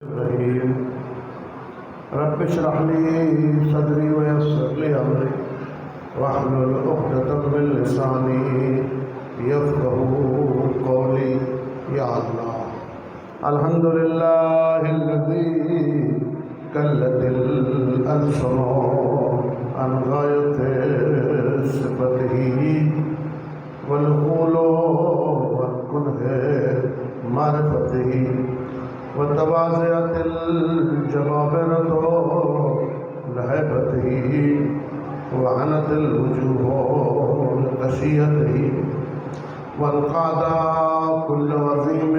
الرحيم رب اشرح لي صدري ويسر لي امري واحلل عقدة من لساني يفقهوا قولي يا الله. الحمد لله الذي كلت الألسن عن غاية صفته والقول والكنه معرفته وتواضعت الجبابرة لهيبته وعنت الوجوه لخشيته وانقاد كل عظيم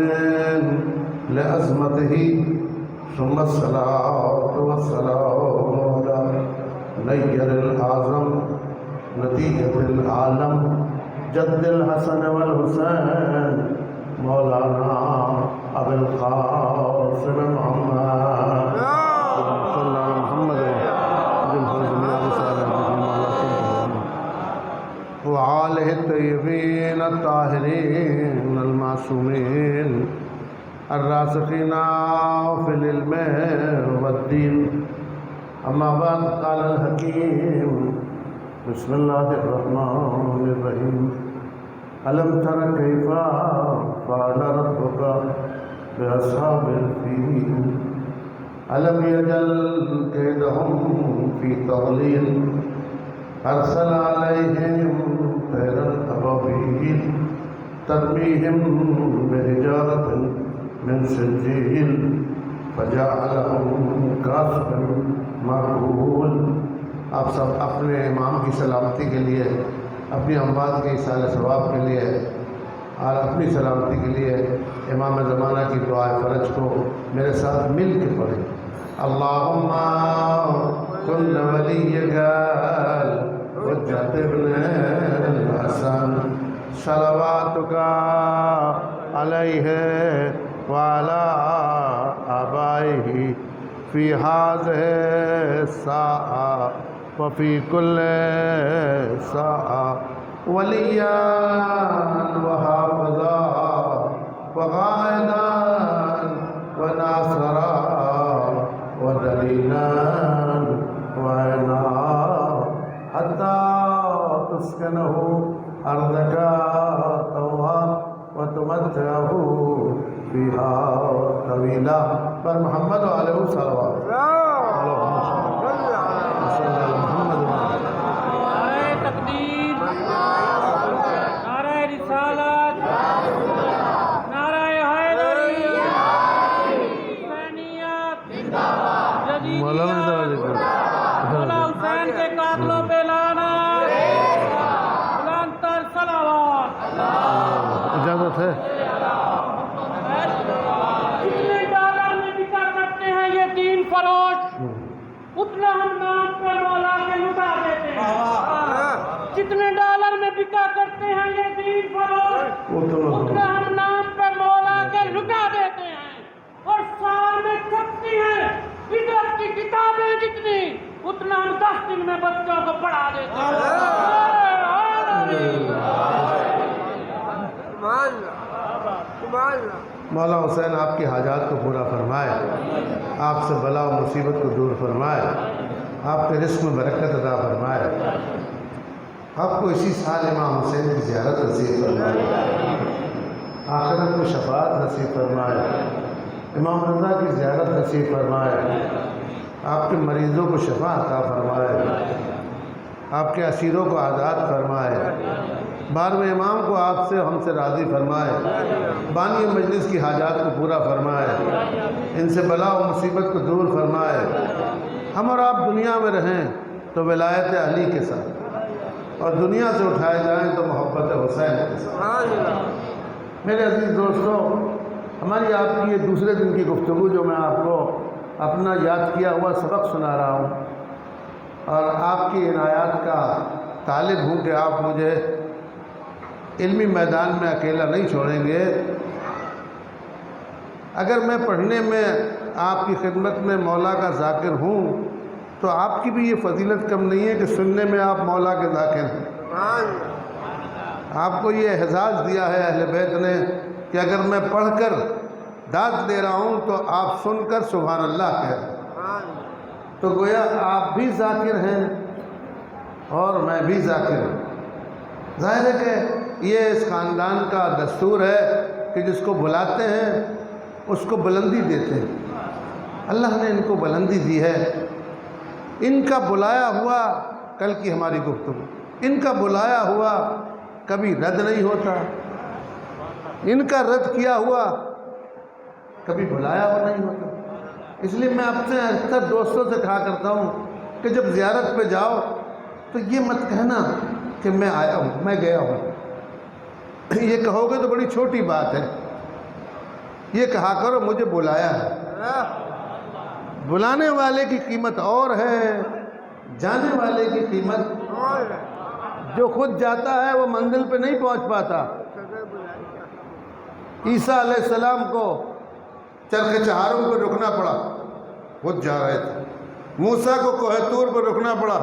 لعظمته ثم الصلاة والسلام على نير الأعظم نتيجة العالم جد الحسن والحسين مولانا ابو القاسم محمد صلی اللہ محمد وآلہ الطیبین الطاہرین المعصومین الراسخین فی العلم والدین. اما بعد قال الحکیم بسم اللہ الرحمن الرحیم. ألم تر كيف فعل ربك بأصحاب الفيل ألم يجعل كيدهم في تضليل أرسل عليهم طيرا أبابيل ترميهم بحجارة من سجيل فجعلهم كعصف مأكول. آپ سب اپنے امام کی سلامتی کے لیے، اپنی اموات کے ایصال ثواب کے لیے اور اپنی سلامتی کے لیے امام زمانہ کی دعائے فرج کو میرے ساتھ مل کے پڑھیں. اللہم کن ولیک حجت ابن الحسن صلواتک علیہ وعلی آبائہ فی هذه الساعة وفي كل ساعة وليا وحافظا وقائدا وناصرا ودليلا وعينا حتى تسكنه أرضك طوعا وتمتعه فيها طويلا. پر محمد علیہ الصلوات. نعرہ تقدیر، نعرہ رسالت، نعرہ حیدری، حسینیت، جدیدیت، مولا حسین کے قاتلوں پہ لعنت، بلندتر صلوات. اجازت ہے؟ کتنے ڈالر میں بکا کرتے ہیں یہ دین فروش، اتنا ہم نام پر مولا کے لٹا دیتے ہیں. جتنے ڈالر میں بکا کرتے ہیں یہ دین فروش، اتنا ہم نام پر مولا کے لٹا دیتے ہیں. اور سال میں چھپتی ہیں بدعت کی کتابیں جتنی، اتنا ہم 10 دن میں بچوں کو پڑھا دیتے ہیں. مولا حسین آپ کی حاجات کو پورا فرمائے، آپ سے بلا و مصیبت کو دور فرمائے، آپ کے رزق میں برکت عطا فرمائے، آپ کو اسی سال امام حسین کی زیارت نصیب فرمائے، آخرت میں شفاعت نصیب فرمائے، امام رضا کی زیارت نصیب فرمائے، آپ کے مریضوں کو شفا عطا فرمائے، آپ کے اسیروں کو آزاد فرمائے، 12ویں امام کو آپ سے ہم سے راضی فرمائے، بانی مجلس کی حاجات کو پورا فرمائے، ان سے بلا و مصیبت کو دور فرمائے. ہم اور آپ دنیا میں رہیں تو ولایت علی کے ساتھ، اور دنیا سے اٹھائے جائیں تو محبت حسین کے ساتھ. میرے عزیز دوستو، ہماری آپ کی یہ دوسرے دن کی گفتگو جو میں آپ کو اپنا یاد کیا ہوا سبق سنا رہا ہوں، اور آپ کی عنایات کا طالب ہوں کہ آپ مجھے علمی میدان میں اکیلا نہیں چھوڑیں گے. اگر میں پڑھنے میں آپ کی خدمت میں مولا کا ذاکر ہوں تو آپ کی بھی یہ فضیلت کم نہیں ہے کہ سننے میں آپ مولا کے ذاکر ہیں. آپ کو یہ اعزاز دیا ہے اہل بیت نے کہ اگر میں پڑھ کر داد دے رہا ہوں تو آپ سن کر سبحان اللہ کہہ رہے ہیں، تو گویا آپ بھی ذاکر ہیں اور میں بھی ذاکر ہوں۔ ظاہر ہے کہ یہ اس خاندان کا دستور ہے کہ جس کو بلاتے ہیں اس کو بلندی دیتے ہیں۔ اللہ نے ان کو بلندی دی ہے۔ ان کا بلایا ہوا، کل کی ہماری گفتگو، ان کا بلایا ہوا کبھی رد نہیں ہوتا، ان کا رد کیا ہوا کبھی بلایا ہوا نہیں ہوتا۔ اس لیے میں اپنے اکثر دوستوں سے کہا کرتا ہوں کہ جب زیارت پہ جاؤ تو یہ مت کہنا کہ میں آیا ہوں، میں گیا ہوں۔ یہ کہو گے تو بڑی چھوٹی بات ہے، یہ کہا کرو مجھے بلایا ہے۔ بلانے والے کی قیمت اور ہے، جانے والے کی قیمت اور ہے۔ جو خود جاتا ہے وہ منزل پہ نہیں پہنچ پاتا۔ عیسیٰ علیہ السلام کو چرخ چہارم پہ رکنا پڑا، خود جا رہے تھے۔ موسیٰ کو کوہ طور پہ رکنا پڑا،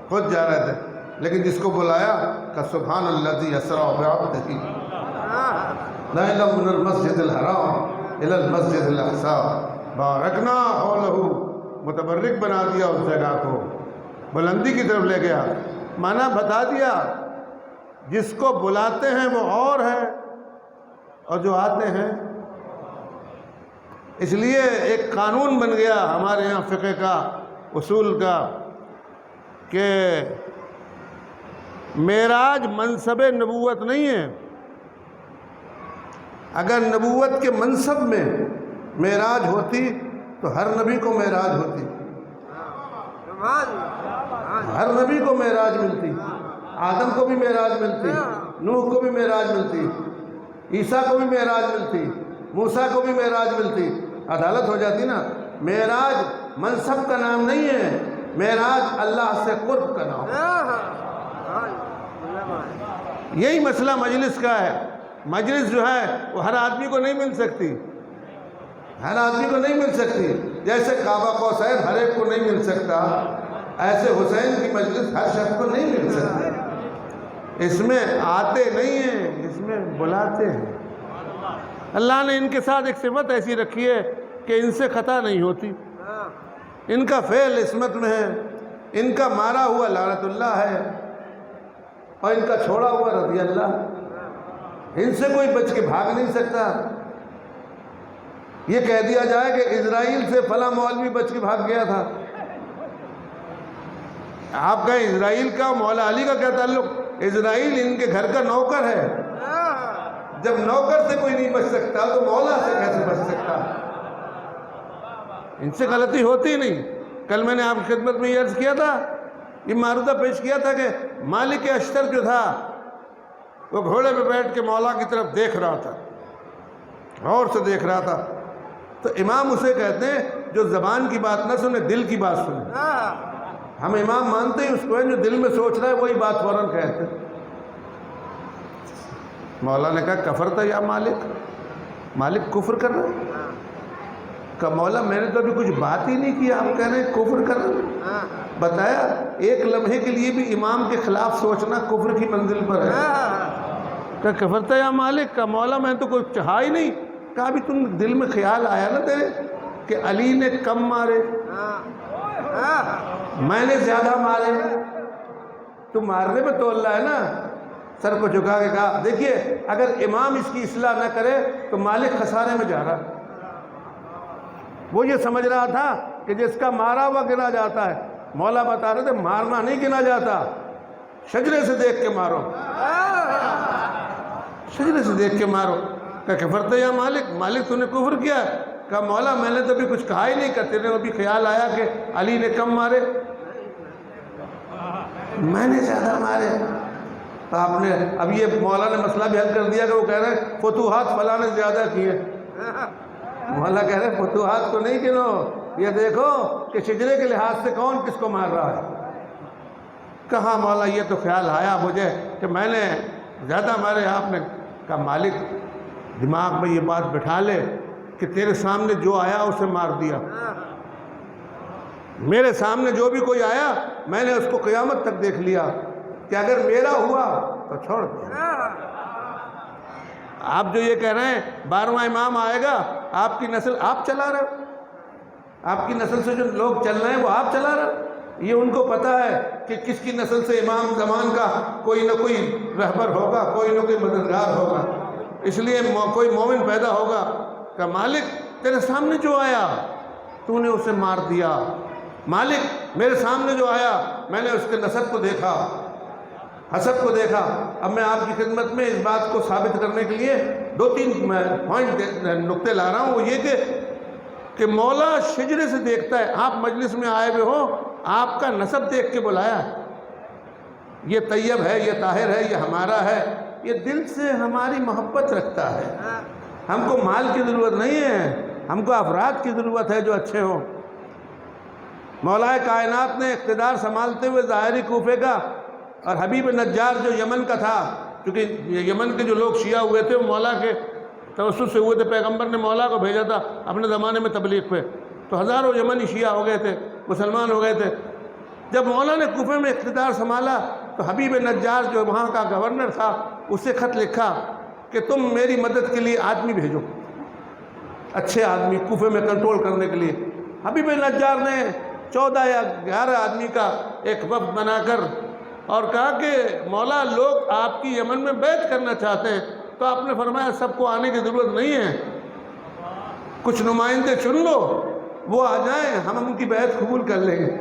خود جا رہے تھے، لیکن جس کو بلایا کہ سبحان الذی اسریٰ بعبدہ لیلا من المسجد الحرام الی المسجد الاقصی بارکنا حولہ، متبرک بنا دیا اس جگہ کو، بلندی کی طرف لے گیا، معنی بتا دیا جس کو بلاتے ہیں وہ اور ہے اور جو آتے ہیں۔ اس لیے ایک قانون بن گیا ہمارے یہاں فقہ کا، اصول کا، کہ معراج منصب نبوت نہیں ہے۔ اگر نبوت کے منصب میں معراج ہوتی تو ہر نبی کو معراج ہوتی، ہر نبی کو معراج ملتی، آدم کو بھی معراج ملتی، نوح کو بھی معراج ملتی، عیسیٰ کو بھی معراج ملتی، موسیٰ کو بھی معراج ملتی، عدالت ہو جاتی نا۔ معراج منصب کا نام نہیں ہے، معراج اللہ سے قرب کا نام ہے۔ یہی مسئلہ مجلس کا ہے۔ مجلس جو ہے وہ ہر آدمی کو نہیں مل سکتی، ہر آدمی کو نہیں مل سکتی۔ جیسے کعبہ قوسین ہر ایک کو نہیں مل سکتا، ایسے حسین کی مجلس ہر شخص کو نہیں مل سکتی۔ اس میں آتے نہیں ہیں، اس میں بلاتے ہیں۔ اللہ نے ان کے ساتھ ایک صفت ایسی رکھی ہے کہ ان سے خطا نہیں ہوتی، ان کا فعل عصمت میں ہے، ان کا مارا ہوا لعنت اللہ ہے اور ان کا چھوڑا ہوا رضی اللہ۔ ان سے کوئی بچ کے بھاگ نہیں سکتا۔ یہ کہہ دیا جائے کہ اسرائیل سے فلاں مولوی بچ کے بھاگ گیا تھا، آپ کہیں اسرائیل کا مولا علی کا کیا تعلق؟ اسرائیل ان کے گھر کا نوکر ہے۔ جب نوکر سے کوئی نہیں بچ سکتا تو مولا سے کیسے بچ سکتا؟ ان سے غلطی ہوتی نہیں۔ کل میں نے آپ کی خدمت میں یہ عرض کیا تھا، یہ معروضہ پیش کیا تھا کہ مالک اشتر جو تھا وہ گھوڑے پہ بیٹھ کے مولا کی طرف دیکھ رہا تھا، غور سے دیکھ رہا تھا۔ تو امام اسے کہتے ہیں جو زبان کی بات نہ سنے، دل کی بات سنے۔ ہم امام مانتے ہیں اس کو ہے جو دل میں سوچ رہا ہے وہی بات فوراً کہتے ہیں۔ مولا نے کہا کفرت یا مالک، مالک کفر کر رہا ہے؟ کہا مولا میں نے تو ابھی کچھ بات ہی نہیں کی، آپ کہہ رہے ہیں کفر کر رہے ہیں۔ بتایا ایک لمحے کے لیے بھی امام کے خلاف سوچنا کفر کی منزل پر ہے۔ کہا کفرت یا مالک، کہا مولا میں تو کوئی چاہا ہی نہیں۔ کہا ابھی تم دل میں خیال آیا نا تیرے کہ علی نے کم مارے، میں نے زیادہ مارے، تو مارنے میں تو اللہ ہے نا۔ سر کو جھکا کے کہا دیکھیے اگر امام اس کی اصلاح نہ کرے تو مالک خسارے میں جا رہا۔ وہ یہ سمجھ رہا تھا کہ جس کا مارا ہوا گنا جاتا ہے، مولا بتا رہے تھے مارنا نہیں گنا جاتا، شجرے سے دیکھ کے مارو، شجرے سے دیکھ کے مارو۔ کہ کفرت یا مالک، مالک تو نے کفر کیا۔ کہا مولا میں نے تو ابھی کچھ کہا ہی نہیں، کہ تیرے ابھی خیال آیا کہ علی نے کم مارے، میں نے زیادہ مارے۔ تو آپ نے اب یہ مولا نے مسئلہ بھی حل کر دیا کہ وہ کہہ رہے ہیں فتوحات فلاں نے زیادہ کیے۔ مولا کہہ رہے ہیں فتوحات کو نہیں گنو، یہ دیکھو کہ شجرے کے لحاظ سے کون کس کو مار رہا ہے۔ کہا مولا یہ تو خیال آیا مجھے کہ میں نے زیادہ مارے۔ آپ نے کہا مالک دماغ میں یہ بات بٹھا لے کہ تیرے سامنے جو آیا اسے مار دیا، میرے سامنے جو بھی کوئی آیا میں نے اس کو قیامت تک دیکھ لیا کہ اگر میرا ہوا تو چھوڑ دیا۔ آپ جو یہ کہہ رہے ہیں 12واں امام آئے گا آپ کی نسل آپ چلا رہے ہو، آپ کی نسل سے جو لوگ چل رہے ہیں وہ آپ چلا رہے ہو۔ یہ ان کو پتہ ہے کہ کس کی نسل سے امام زمان کا کوئی نہ کوئی رہبر ہوگا، کوئی نہ کوئی مددگار ہوگا، اس لیے کوئی مومن پیدا ہوگا کہ مالک تیرے سامنے جو آیا تو نے اسے مار دیا، مالک میرے سامنے جو آیا میں نے اس کے نسب کو دیکھا، حسب کو دیکھا۔ اب میں آپ کی خدمت میں اس بات کو ثابت کرنے کے لیے 2-3 پوائنٹ نقطے لا رہا ہوں۔ وہ یہ کہ مولا شجرے سے دیکھتا ہے، آپ مجلس میں آئے ہوئے ہو، آپ کا نسب دیکھ کے بلایا ہے، یہ طیب ہے، یہ طاہر ہے، یہ ہمارا ہے، یہ دل سے ہماری محبت رکھتا ہے۔ ہم کو مال کی ضرورت نہیں ہے، ہم کو افراد کی ضرورت ہے جو اچھے ہوں۔ مولا کائنات نے اقتدار سنبھالتے ہوئے ظاہری کوفے کا اور حبیب نجار جو یمن کا تھا، کیونکہ یمن کے جو لوگ شیعہ ہوئے تھے وہ مولا کے توسط سے ہوئے تھے، پیغمبر نے مولا کو بھیجا تھا اپنے زمانے میں تبلیغ پہ، تو ہزاروں یمنی شیعہ ہو گئے تھے، مسلمان ہو گئے تھے۔ جب مولا نے کوفے میں اقتدار سنبھالا تو حبیب نجار جو وہاں کا گورنر تھا اسے خط لکھا کہ تم میری مدد کے لیے آدمی بھیجو، اچھے آدمی کوفے میں کنٹرول کرنے کے لیے۔ حبیب نجار نے 14 یا 11 آدمی کا ایک وفد بنا کر اور کہا کہ مولا لوگ آپ کی یمن میں بیعت کرنا چاہتے ہیں، تو آپ نے فرمایا سب کو آنے کی ضرورت نہیں ہے، کچھ نمائندے چن لو، وہ آ جائیں، ہم ان کی بیعت قبول کر لیں گے۔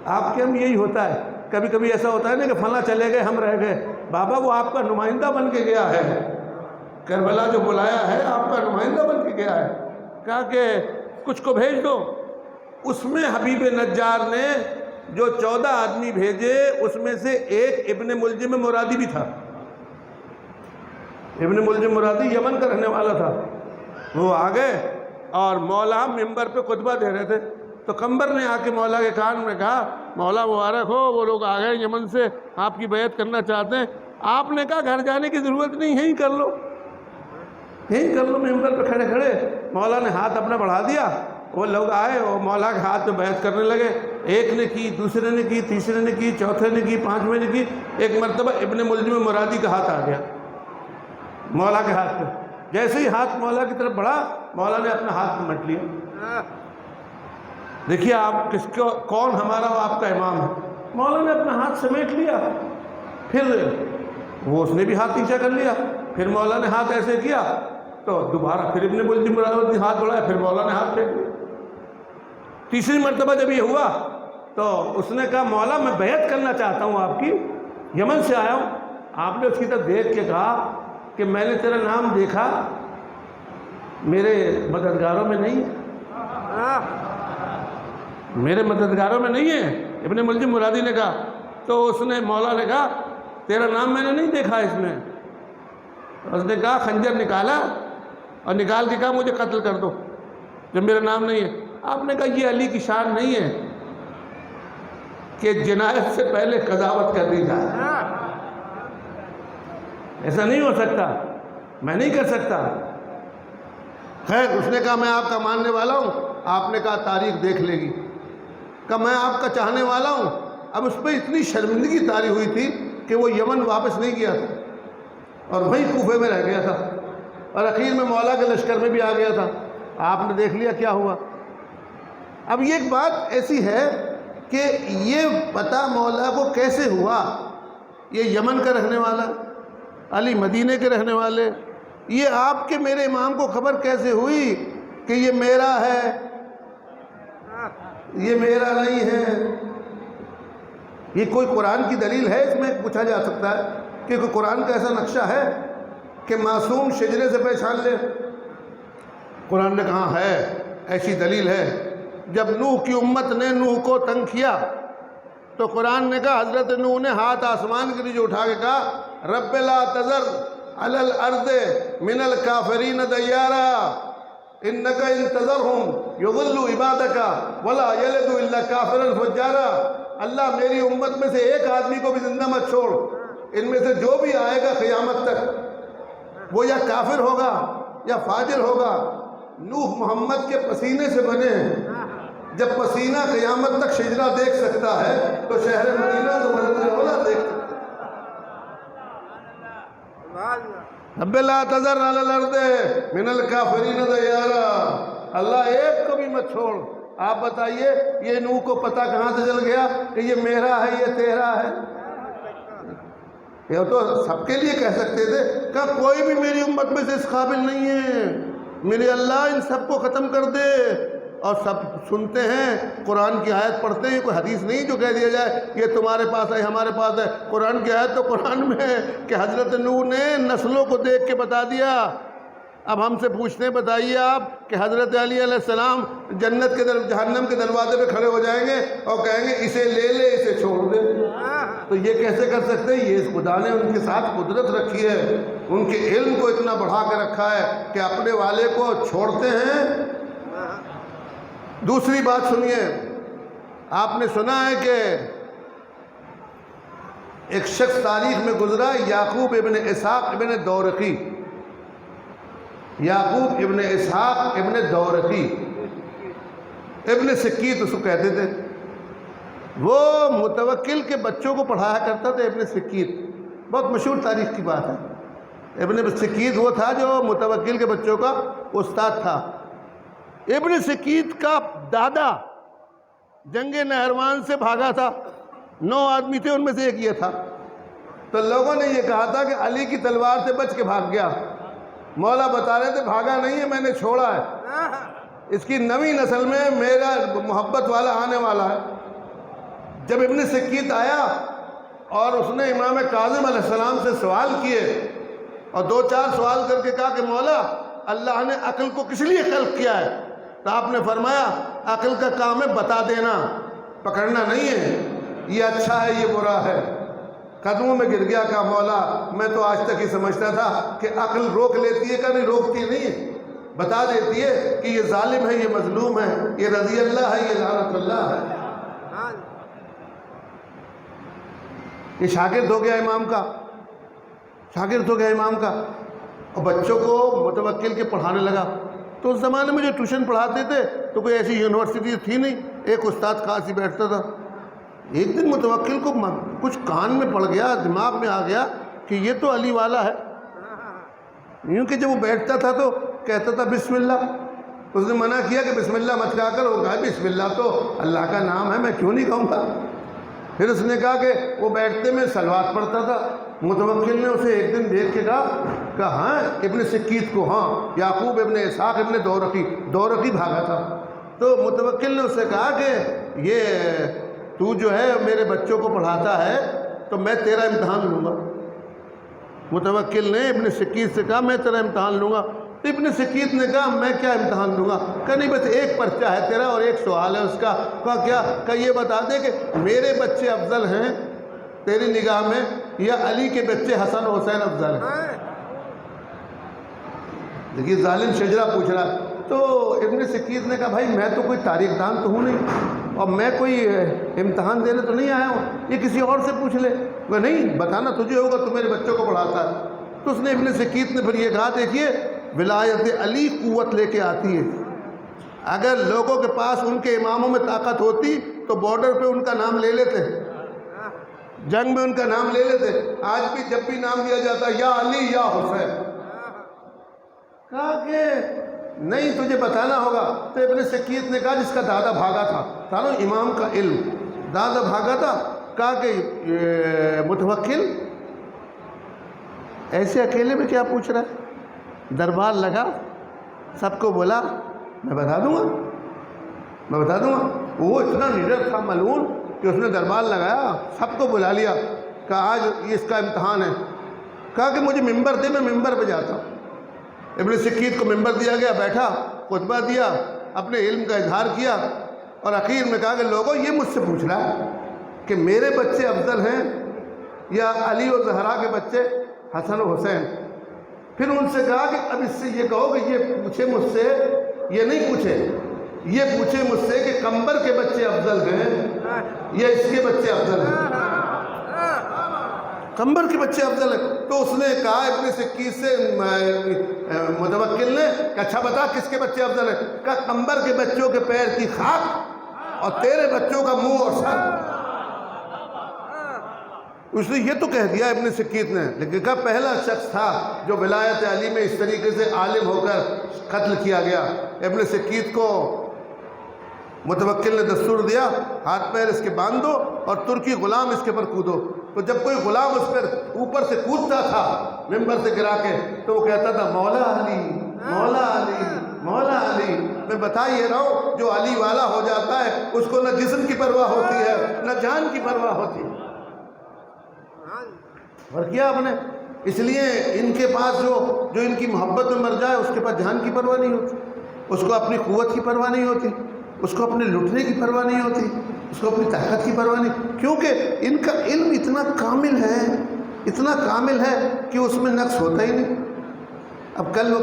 آپ کے ہم یہی ہوتا ہے، کبھی کبھی ایسا ہوتا ہے نا کہ فلاں چلے گئے ہم رہ گئے، بابا وہ آپ کا نمائندہ بن کے گیا ہے، کربلا جو بلایا ہے آپ کا نمائندہ بن کے گیا ہے، کہا کہ کچھ کو بھیج دو۔ اس میں حبیب نجار نے جو 14 آدمی بھیجے اس میں سے ایک ابن ملجم مرادی بھی تھا۔ ابن ملجم مرادی یمن کا رہنے والا تھا۔ وہ آ گئے اور مولا ممبر پہ خطبہ دے رہے تھے، تو قمبر نے آ کے مولا کے کان میں کہا مولا مبارک ہو، وہ لوگ آ گئے یمن سے آپ کی بیعت کرنا چاہتے ہیں۔ آپ نے کہا گھر جانے کی ضرورت نہیں، یہیں کر لو، یہیں کر لو۔ ممبر پہ کھڑے کھڑے مولا نے ہاتھ اپنا بڑھا دیا، وہ لوگ آئے، وہ مولا کے ہاتھ میں بیعت کرنے لگے، ایک نے کی، دوسرے نے کی، تیسرے نے کی، چوتھے نے کی، پانچویں نے کی۔ ایک مرتبہ ابن ملجم مرادی کا ہاتھ آ گیا مولا کے ہاتھ پہ، جیسے ہی ہاتھ مولا کی طرف بڑھا مولا نے اپنا ہاتھ مٹ لیا۔ دیکھیے آپ کون ہمارا و آپ کا امام ہے، مولا نے اپنا ہاتھ سمیٹ لیا، پھر وہ اس نے بھی ہاتھ پیچھے کر لیا، پھر مولا نے ہاتھ ایسے کیا تو دوبارہ پھر ابن ملجم مرادی نے ہاتھ بڑھایا، پھر مولا نے ہاتھ پھینک لیا۔ تیسری مرتبہ جب یہ ہوا تو اس نے کہا مولا میں بیعت کرنا چاہتا ہوں آپ کی، یمن سے آیا ہوں۔ آپ نے اس کی طرف دیکھ کے کہا کہ میں نے تیرا نام دیکھا، میرے مددگاروں میں نہیں ہے، میرے مددگاروں میں نہیں ہے۔ ابن ملجم مرادی نے کہا، تو اس نے مولا نے کہا تیرا نام میں نے نہیں دیکھا اس میں۔ اس نے کہا خنجر نکالا اور نکال کے کہا مجھے قتل کر دو جب میرا نام نہیں ہے۔ آپ نے کہا یہ علی کی شان نہیں ہے کہ جنایت سے پہلے قضاوت کر دی جائے، ایسا نہیں ہو سکتا، میں نہیں کر سکتا۔ خیر اس نے کہا میں آپ کا ماننے والا ہوں۔ آپ نے کہا تاریخ دیکھ لے گی، کہ میں آپ کا چاہنے والا ہوں۔ اب اس پہ اتنی شرمندگی طاری ہوئی تھی کہ وہ یمن واپس نہیں گیا تھا اور وہیں کوفے میں رہ گیا تھا، اور اخیر میں مولا کے لشکر میں بھی آ گیا تھا۔ آپ نے دیکھ لیا کیا ہوا۔ اب یہ ایک بات ایسی ہے کہ یہ پتہ مولا کو کیسے ہوا، یہ یمن کا رہنے والا، علی مدینے کے رہنے والے، یہ آپ کے میرے امام کو خبر کیسے ہوئی کہ یہ میرا ہے، یہ میرا نہیں ہے؟ یہ کوئی قرآن کی دلیل ہے؟ اس میں پوچھا جا سکتا ہے کہ کوئی قرآن کا ایسا نقشہ ہے کہ معصوم شجرے سے پہچان لے؟ قرآن نے کہا ہے، ایسی دلیل ہے۔ جب نوح کی امت نے نوح کو تنگ کیا تو قرآن نے کہا، حضرت نوح نے ہاتھ آسمان کے نیچے اٹھا کے کہا رب لا تذر علی الارض من الکافرین دیارا انک ان تذرہم یضلوا عبادک ولا یلدوا الا کافرا فجارا۔ اللہ میری امت میں سے ایک آدمی کو بھی زندہ مت چھوڑ، ان میں سے جو بھی آئے گا قیامت تک وہ یا کافر ہوگا یا فاجر ہوگا۔ نوح محمد کے پسینے سے بنے ہیں، جب پسینہ قیامت تک شجرہ دیکھ سکتا ہے تو شہر مدینہ تو مسجد اولیٰ دیکھ سکتا ہے۔ رب لا تذر علی الارض من الکافرین دیارا، اللہ ایک کو بھی مت چھوڑ۔ آپ بتائیے یہ نوح کو پتہ کہاں سے چل گیا کہ یہ میرا ہے یہ تیرا ہے؟ یہ تو سب کے لیے کہہ سکتے تھے کہ کوئی بھی میری امت میں سے اس قابل نہیں ہے، میرے اللہ ان سب کو ختم کر دے۔ اور سب سنتے ہیں، قرآن کی آیت پڑھتے ہیں، کوئی حدیث نہیں جو کہہ دیا جائے یہ تمہارے پاس ہے ہمارے پاس ہے۔ قرآن کی آیت تو قرآن میں ہے کہ حضرت نوح نے نسلوں کو دیکھ کے بتا دیا۔ اب ہم سے پوچھتے ہیں بتائیے آپ کہ حضرت علی علیہ السلام جنت کے جہنم کے دروازے پہ کھڑے ہو جائیں گے اور کہیں گے اسے لے لے اسے چھوڑ دے، تو یہ کیسے کر سکتے ہیں؟ یہ خدا نے ان کے ساتھ قدرت رکھی ہے، ان کے علم کو اتنا بڑھا کے رکھا ہے کہ اپنے والے کو چھوڑتے ہیں۔ دوسری بات سنیے، آپ نے سنا ہے کہ ایک شخص تاریخ میں گزرا، یعقوب ابن اسحاق ابن دورقی، یعقوب ابن اسحاق ابن دورقی، ابن سکیت اس کو کہتے تھے۔ وہ متوکل کے بچوں کو پڑھایا کرتا تھا، ابن سکیت، بہت مشہور تاریخ کی بات ہے۔ ابن سکیت وہ تھا جو متوکل کے بچوں کا استاد تھا۔ ابن سکیت کا دادا جنگ نہروان سے بھاگا تھا، 9 آدمی تھے، ان میں سے ایک یہ تھا۔ تو لوگوں نے یہ کہا تھا کہ علی کی تلوار سے بچ کے بھاگ گیا۔ مولا بتا رہے تھے بھاگا نہیں ہے، میں نے چھوڑا ہے، اس کی نویں نسل میں میرا محبت والا آنے والا ہے۔ جب ابن سکیت آیا اور اس نے امام کاظم علیہ السلام سے سوال کیے اور 2-4 سوال کر کے کہا کہ مولا اللہ نے عقل کو کس لیے خلق کیا ہے، تو آپ نے فرمایا عقل کا کام ہے بتا دینا، پکڑنا نہیں ہے، یہ اچھا ہے یہ برا ہے۔ قدموں میں گر گیا، کہا مولا میں تو آج تک ہی سمجھتا تھا کہ عقل روک لیتی ہے، کہ نہیں روکتی نہیں ہے، بتا دیتی ہے کہ یہ ظالم ہے یہ مظلوم ہے، یہ رضی اللہ ہے یہ لعنت اللہ ہے۔ یہ شاگرد ہو گیا امام کا، شاگرد ہو گیا امام کا، اور بچوں کو متوکل کے پڑھانے لگا۔ تو اس زمانے میں جو ٹیوشن پڑھاتے تھے تو کوئی ایسی یونیورسٹی تھی نہیں، ایک استاد خاص ہی بیٹھتا تھا۔ ایک دن متوکل کو کچھ کان میں پڑ گیا، دماغ میں آ گیا کہ یہ تو علی والا ہے، یوں کہ جب وہ بیٹھتا تھا تو کہتا تھا بسم اللہ۔ اس نے منع کیا کہ بسم اللہ مت کہا کر، وہ کہا بسم اللہ تو اللہ کا نام ہے میں کیوں نہیں کہوں گا۔ پھر اس نے کہا کہ وہ بیٹھتے میں صلوات پڑھتا تھا۔ متوکل نے اسے ایک دن دیکھ کے کہا ہاں ابن سکیت کو، ہاں یعقوب ابن اسحاق ابن دورقی بھاگا تھا۔ تو متوکل نے اس سے کہا کہ یہ تو جو ہے میرے بچوں کو پڑھاتا ہے تو میں تیرا امتحان لوں گا۔ متوکل نے ابن سکیت سے کہا میں تیرا امتحان لوں گا۔ تو ابن سکیت نے کہا میں کیا امتحان لوں گا؟ کہ نہیں بس ایک پرچہ ہے تیرا اور ایک سوال ہے اس کا۔ کہا کیا؟ کہ یہ بتا دے کہ میرے بچے افضل ہیں تیری نگاہ میں یا علی کے بچے حسن و حسین افضل ہیں؟ دیکھیے ظالم شجرا پوچھ رہا ہے۔ تو ابن سکیت نے کہا بھائی میں تو کوئی تاریخ دان تو ہوں نہیں اور میں کوئی امتحان دینے تو نہیں آیا ہوں، یہ کسی اور سے پوچھ لے۔ وہ نہیں بتانا تجھے ہوگا، تو میرے بچوں کو پڑھاتا ہے۔ تو اس نے ابن سکیت نے پھر یہ کہا دیکھیے ولایت علی قوت لے کے آتی ہے، اگر لوگوں کے پاس ان کے اماموں میں طاقت ہوتی تو بارڈر پہ ان کا نام لے لیتے، جنگ میں ان کا نام لے لیتے۔ آج بھی جب بھی نام لیا جاتا ہے یا علی یا حسین، کہا کہ نہیں تجھے بتانا ہوگا۔ تو ابن سکیت نے کہا جس کا دادا بھاگا تھا نا امام کا علم، دادا بھاگا تھا، کہا کہ متوکل ایسے اکیلے میں کیا پوچھ رہا ہے؟ دربار لگا، سب کو بولا میں بتا دوں گا میں بتا دوں گا۔ وہ اتنا نڈر تھا ملعون کہ اس نے دربار لگایا، سب کو بلا لیا، کہا آج یہ اس کا امتحان ہے۔ کہا کہ مجھے ممبر دے میں ممبر پہ جاتا ہوں۔ ابن سکیت کو ممبر دیا گیا، بیٹھا خطبہ دیا، اپنے علم کا اظہار کیا اور اخیر میں کہا کہ لوگوں یہ مجھ سے پوچھ رہا ہے کہ میرے بچے افضل ہیں یا علی و زہرا کے بچے حسن و حسین۔ پھر ان سے کہا کہ اب اس سے یہ کہو کہ یہ پوچھے مجھ سے، یہ نہیں پوچھے، یہ پوچھے مجھ سے کہ قمبر کے بچے افضل ہیں یا اس کے بچے افضل ہیں، قمبر کے بچے افضل ہیں۔ تو اس نے کہا ابن سکیت سے متوکل نے کہ اچھا بتا کس کے بچے افضل ہیں؟ کہا قمبر کے بچوں کے پیر کی خاک اور تیرے بچوں کا منہ اور سر۔ اس نے یہ تو کہہ دیا ابن سکیت نے، لیکن کہا پہلا شخص تھا جو ولایت علی میں اس طریقے سے عالم ہو کر قتل کیا گیا۔ ابن سکیت کو متوکل نے دستور دیا ہاتھ پیر اس کے باندھ دو اور ترکی غلام اس کے پر کودو۔ تو جب کوئی غلام اس پر اوپر سے کودتا تھا ممبر سے گرا کے تو وہ کہتا تھا مولا علی مولا علی مولا علی۔ میں بتا یہ رہا ہوں جو علی والا ہو جاتا ہے اس کو نہ جسم کی پرواہ ہوتی ہے نہ جان کی پرواہ ہوتی ہے۔ اور کیا آپ نے، اس لیے ان کے پاس جو ان کی محبت میں مر جائے اس کے پاس جان کی پرواہ نہیں ہوتی، اس کو اپنی قوت کی پرواہ نہیں ہوتی، اس کو اپنے لٹنے کی پرواہ نہیں ہوتی، اس کو اپنی طاقت کی پرواہ نہیں، کیونکہ ان کا علم اتنا کامل ہے کہ اس میں نقص ہوتا ہی نہیں۔ اب کل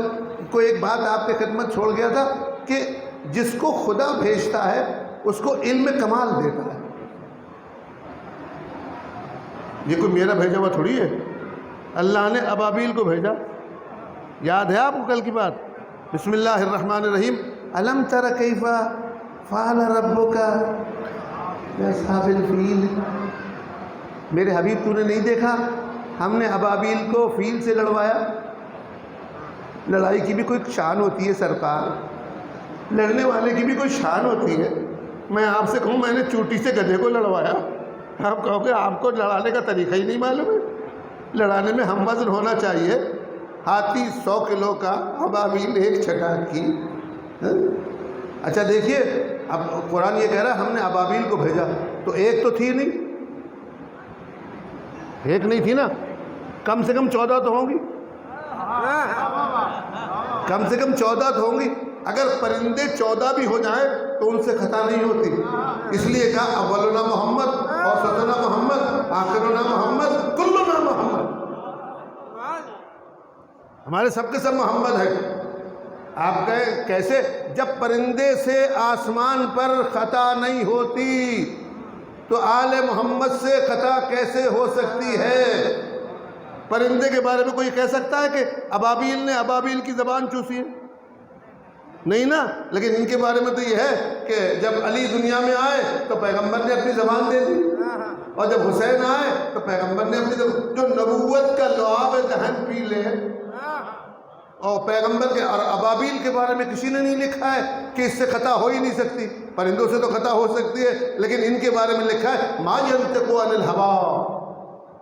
کو ایک بات آپ کے خدمت چھوڑ گیا تھا کہ جس کو خدا بھیجتا ہے اس کو علم کمال دیتا ہے۔ یہ کوئی میرا بھیجا ہوا تھوڑی ہے، اللہ نے ابابیل کو بھیجا۔ یاد ہے آپ کو کل کی بات؟ بسم اللہ الرحمن الرحیم، الم تر کیف فعل ربک باصحاب الفیل۔ میرے حبیب تو نے نہیں دیکھا ہم نے ابابیل کو فیل سے لڑوایا؟ لڑائی کی بھی کوئی شان ہوتی ہے سرکار، لڑنے والے کی بھی کوئی شان ہوتی ہے۔ میں آپ سے کہوں میں نے چوٹی سے گدھے کو لڑوایا، آپ کہو کہ آپ کو لڑانے کا طریقہ ہی نہیں معلوم ہے۔ لڑانے میں ہم وزن ہونا چاہیے، ہاتھی 100 کلو کا، ابابیل 1 چھٹاک کی۔ اچھا دیکھیے اب قرآن یہ کہہ رہا ہے ہم نے ابابیل کو بھیجا، تو ایک تو تھی نہیں، ایک نہیں تھی نا، کم سے کم 14 تو ہوں گی، کم سے کم 14 تو ہوں گی۔ اگر پرندے 14 بھی ہو جائیں تو ان سے خطا نہیں ہوتی، اس لیے کہا اولنا محمد اوسطنا محمد آخرنا محمد کلنا محمد، ہمارے سب کے سب محمد ہیں۔ آپ کہیں کیسے؟ جب پرندے سے آسمان پر خطا نہیں ہوتی تو آل محمد سے خطا کیسے ہو سکتی ہے؟ پرندے کے بارے میں کوئی کہہ سکتا ہے کہ ابابیل نے ابابیل کی زبان چوسی ہے؟ نہیں نا، لیکن ان کے بارے میں تو یہ ہے کہ جب علی دنیا میں آئے تو پیغمبر نے اپنی زبان دے دی، اور جب حسین آئے تو پیغمبر نے اپنی زبان، جو نبوت کا لعاب دہن پی لے، اور پیغمبر کے اور ابابیل کے بارے میں کسی نے نہیں لکھا ہے کہ اس سے خطا ہو ہی نہیں سکتی۔ پرندوں سے تو خطا ہو سکتی ہے، لیکن ان کے بارے میں لکھا ہے ما ينطق عن الهوى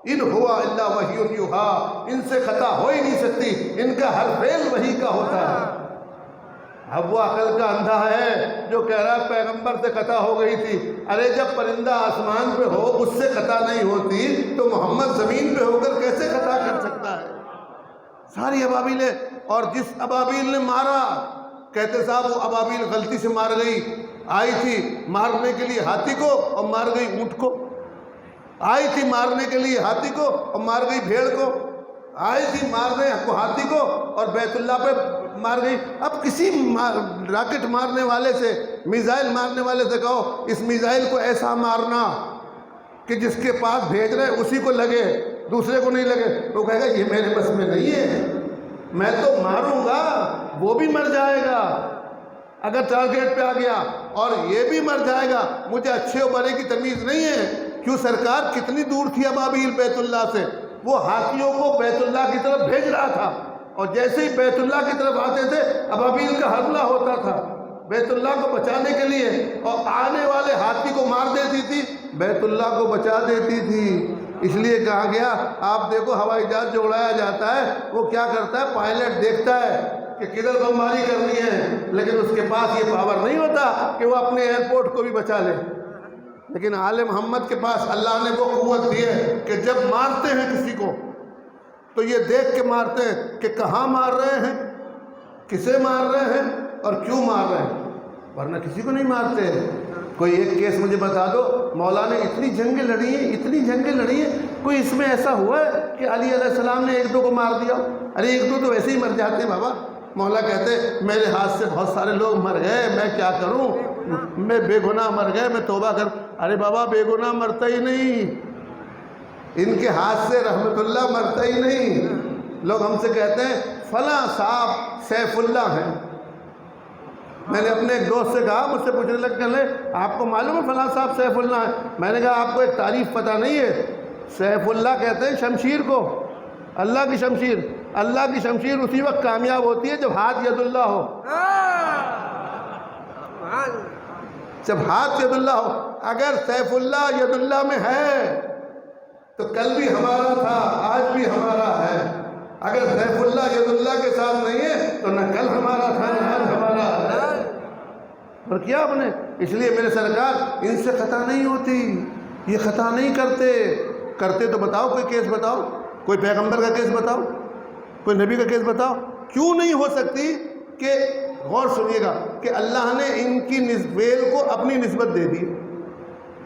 ان هو الا وحی یوحی، ان سے خطا ہو ہی نہیں سکتی، ان کا ہر فعل وحی کا ہوتا ہے۔ اب وہ عقل کا اندھا ہے جو کہہ رہا ہے پیغمبر سے خطا ہو گئی تھی۔ ارے جب پرندہ آسمان پہ ہو اس سے خطا نہیں ہوتی تو محمد زمین پہ ہو کر کیسے خطا کر سکتا ہے؟ ساری ابابیلیں، اور جس ابابیل نے مارا، کہتے صاحب وہ ابابیل غلطی سے مار گئی، آئی تھی مارنے کے لیے ہاتھی کو اور مار گئی اونٹ کو، آئی تھی مارنے کے لیے ہاتھی کو اور مار گئی بھیڑ کو، آئی تھی مارنے کو ہاتھی کو اور بیت اللہ پہ مار گئی۔ اب کسی راکٹ مارنے والے سے، میزائل مارنے والے سے کہو اس میزائل کو ایسا مارنا کہ جس کے پاس بھیج رہے اسی کو لگے، دوسرے کو نہیں لگے، تو کہے گا یہ میرے بس میں نہیں ہے، میں تو ماروں گا وہ بھی مر جائے گا اگر ٹارگیٹ پہ آ گیا، اور یہ بھی مر جائے گا، مجھے اچھے و برے کی تمیز نہیں ہے۔ کیوں سرکار کتنی دور تھی ابابیل بیت اللہ سے؟ وہ ہاتھیوں کو بیت اللہ کی طرف بھیج رہا تھا، اور جیسے ہی بیت اللہ کی طرف آتے تھے ابابیل کا حملہ ہوتا تھا بیت اللہ کو بچانے کے لیے، اور آنے والے ہاتھی کو مار دیتی تھی، بیت اللہ کو بچا دیتی تھی۔ اس لیے کہا گیا آپ دیکھو ہوائی جہاز جو اڑایا جاتا ہے وہ کیا کرتا ہے، پائلٹ دیکھتا ہے کہ کدھر بمباری کرنی ہے، لیکن اس کے پاس یہ پاور نہیں ہوتا کہ وہ اپنے ایئرپورٹ کو بھی بچا لے۔ لیکن آل محمد کے پاس اللہ نے وہ قوت دی ہے کہ جب مارتے ہیں کسی کو تو یہ دیکھ کے مارتے ہیں کہ کہاں مار رہے ہیں، کسے مار رہے ہیں اور کیوں مار رہے ہیں، ورنہ کسی کو نہیں مارتے۔ کوئی ایک کیس مجھے بتا دو، مولا نے اتنی جنگیں لڑی ہیں، اتنی جنگیں لڑی ہیں، کوئی اس میں ایسا ہوا ہے کہ علی علیہ السلام نے 1-2 کو مار دیا؟ ارے 1-2 تو ویسے ہی مر جاتے ہیں بابا۔ مولا کہتے میرے ہاتھ سے بہت سارے لوگ مر گئے، میں کیا کروں، میں بے گناہ مر گئے، میں توبہ کر۔ ارے بابا بے گناہ مرتا ہی نہیں، ان کے ہاتھ سے رحمت اللہ مرتا ہی نہیں۔ لوگ ہم سے کہتے ہیں فلاں صاحب سیف اللہ ہیں۔ میں نے اپنے ایک دوست سے کہا، مجھ سے پوچھنے لگ کہ آپ کو معلوم ہے فلاں صاحب سیف اللہ ہیں؟ میں نے کہا آپ کو ایک تعریف پتہ نہیں ہے سیف اللہ کہتے ہیں شمشیر کو، اللہ کی شمشیر۔ اللہ کی شمشیر اسی وقت کامیاب ہوتی ہے جب ہاتھ ید اللہ ہو، جب ہاتھ ید اللہ ہو۔ اگر سیف اللہ ید اللہ میں ہے تو کل بھی ہمارا تھا، آج بھی ہمارا ہے۔ اگر سیف اللہ ید اللہ کے ساتھ نہیں ہے تو نہ کل ہمارا تھا نہ آج ہمارا ہے۔ اور کیا آپ نے، اس لیے میرے سرکار ان سے خطا نہیں ہوتی، یہ خطا نہیں کرتے تو بتاؤ، کوئی کیس بتاؤ، کوئی پیغمبر کا کیس بتاؤ، کوئی نبی کا کیس بتاؤ۔ کیوں نہیں ہو سکتی؟ کہ غور سنیے گا کہ اللہ نے ان کی فعل کو اپنی نسبت دے دی۔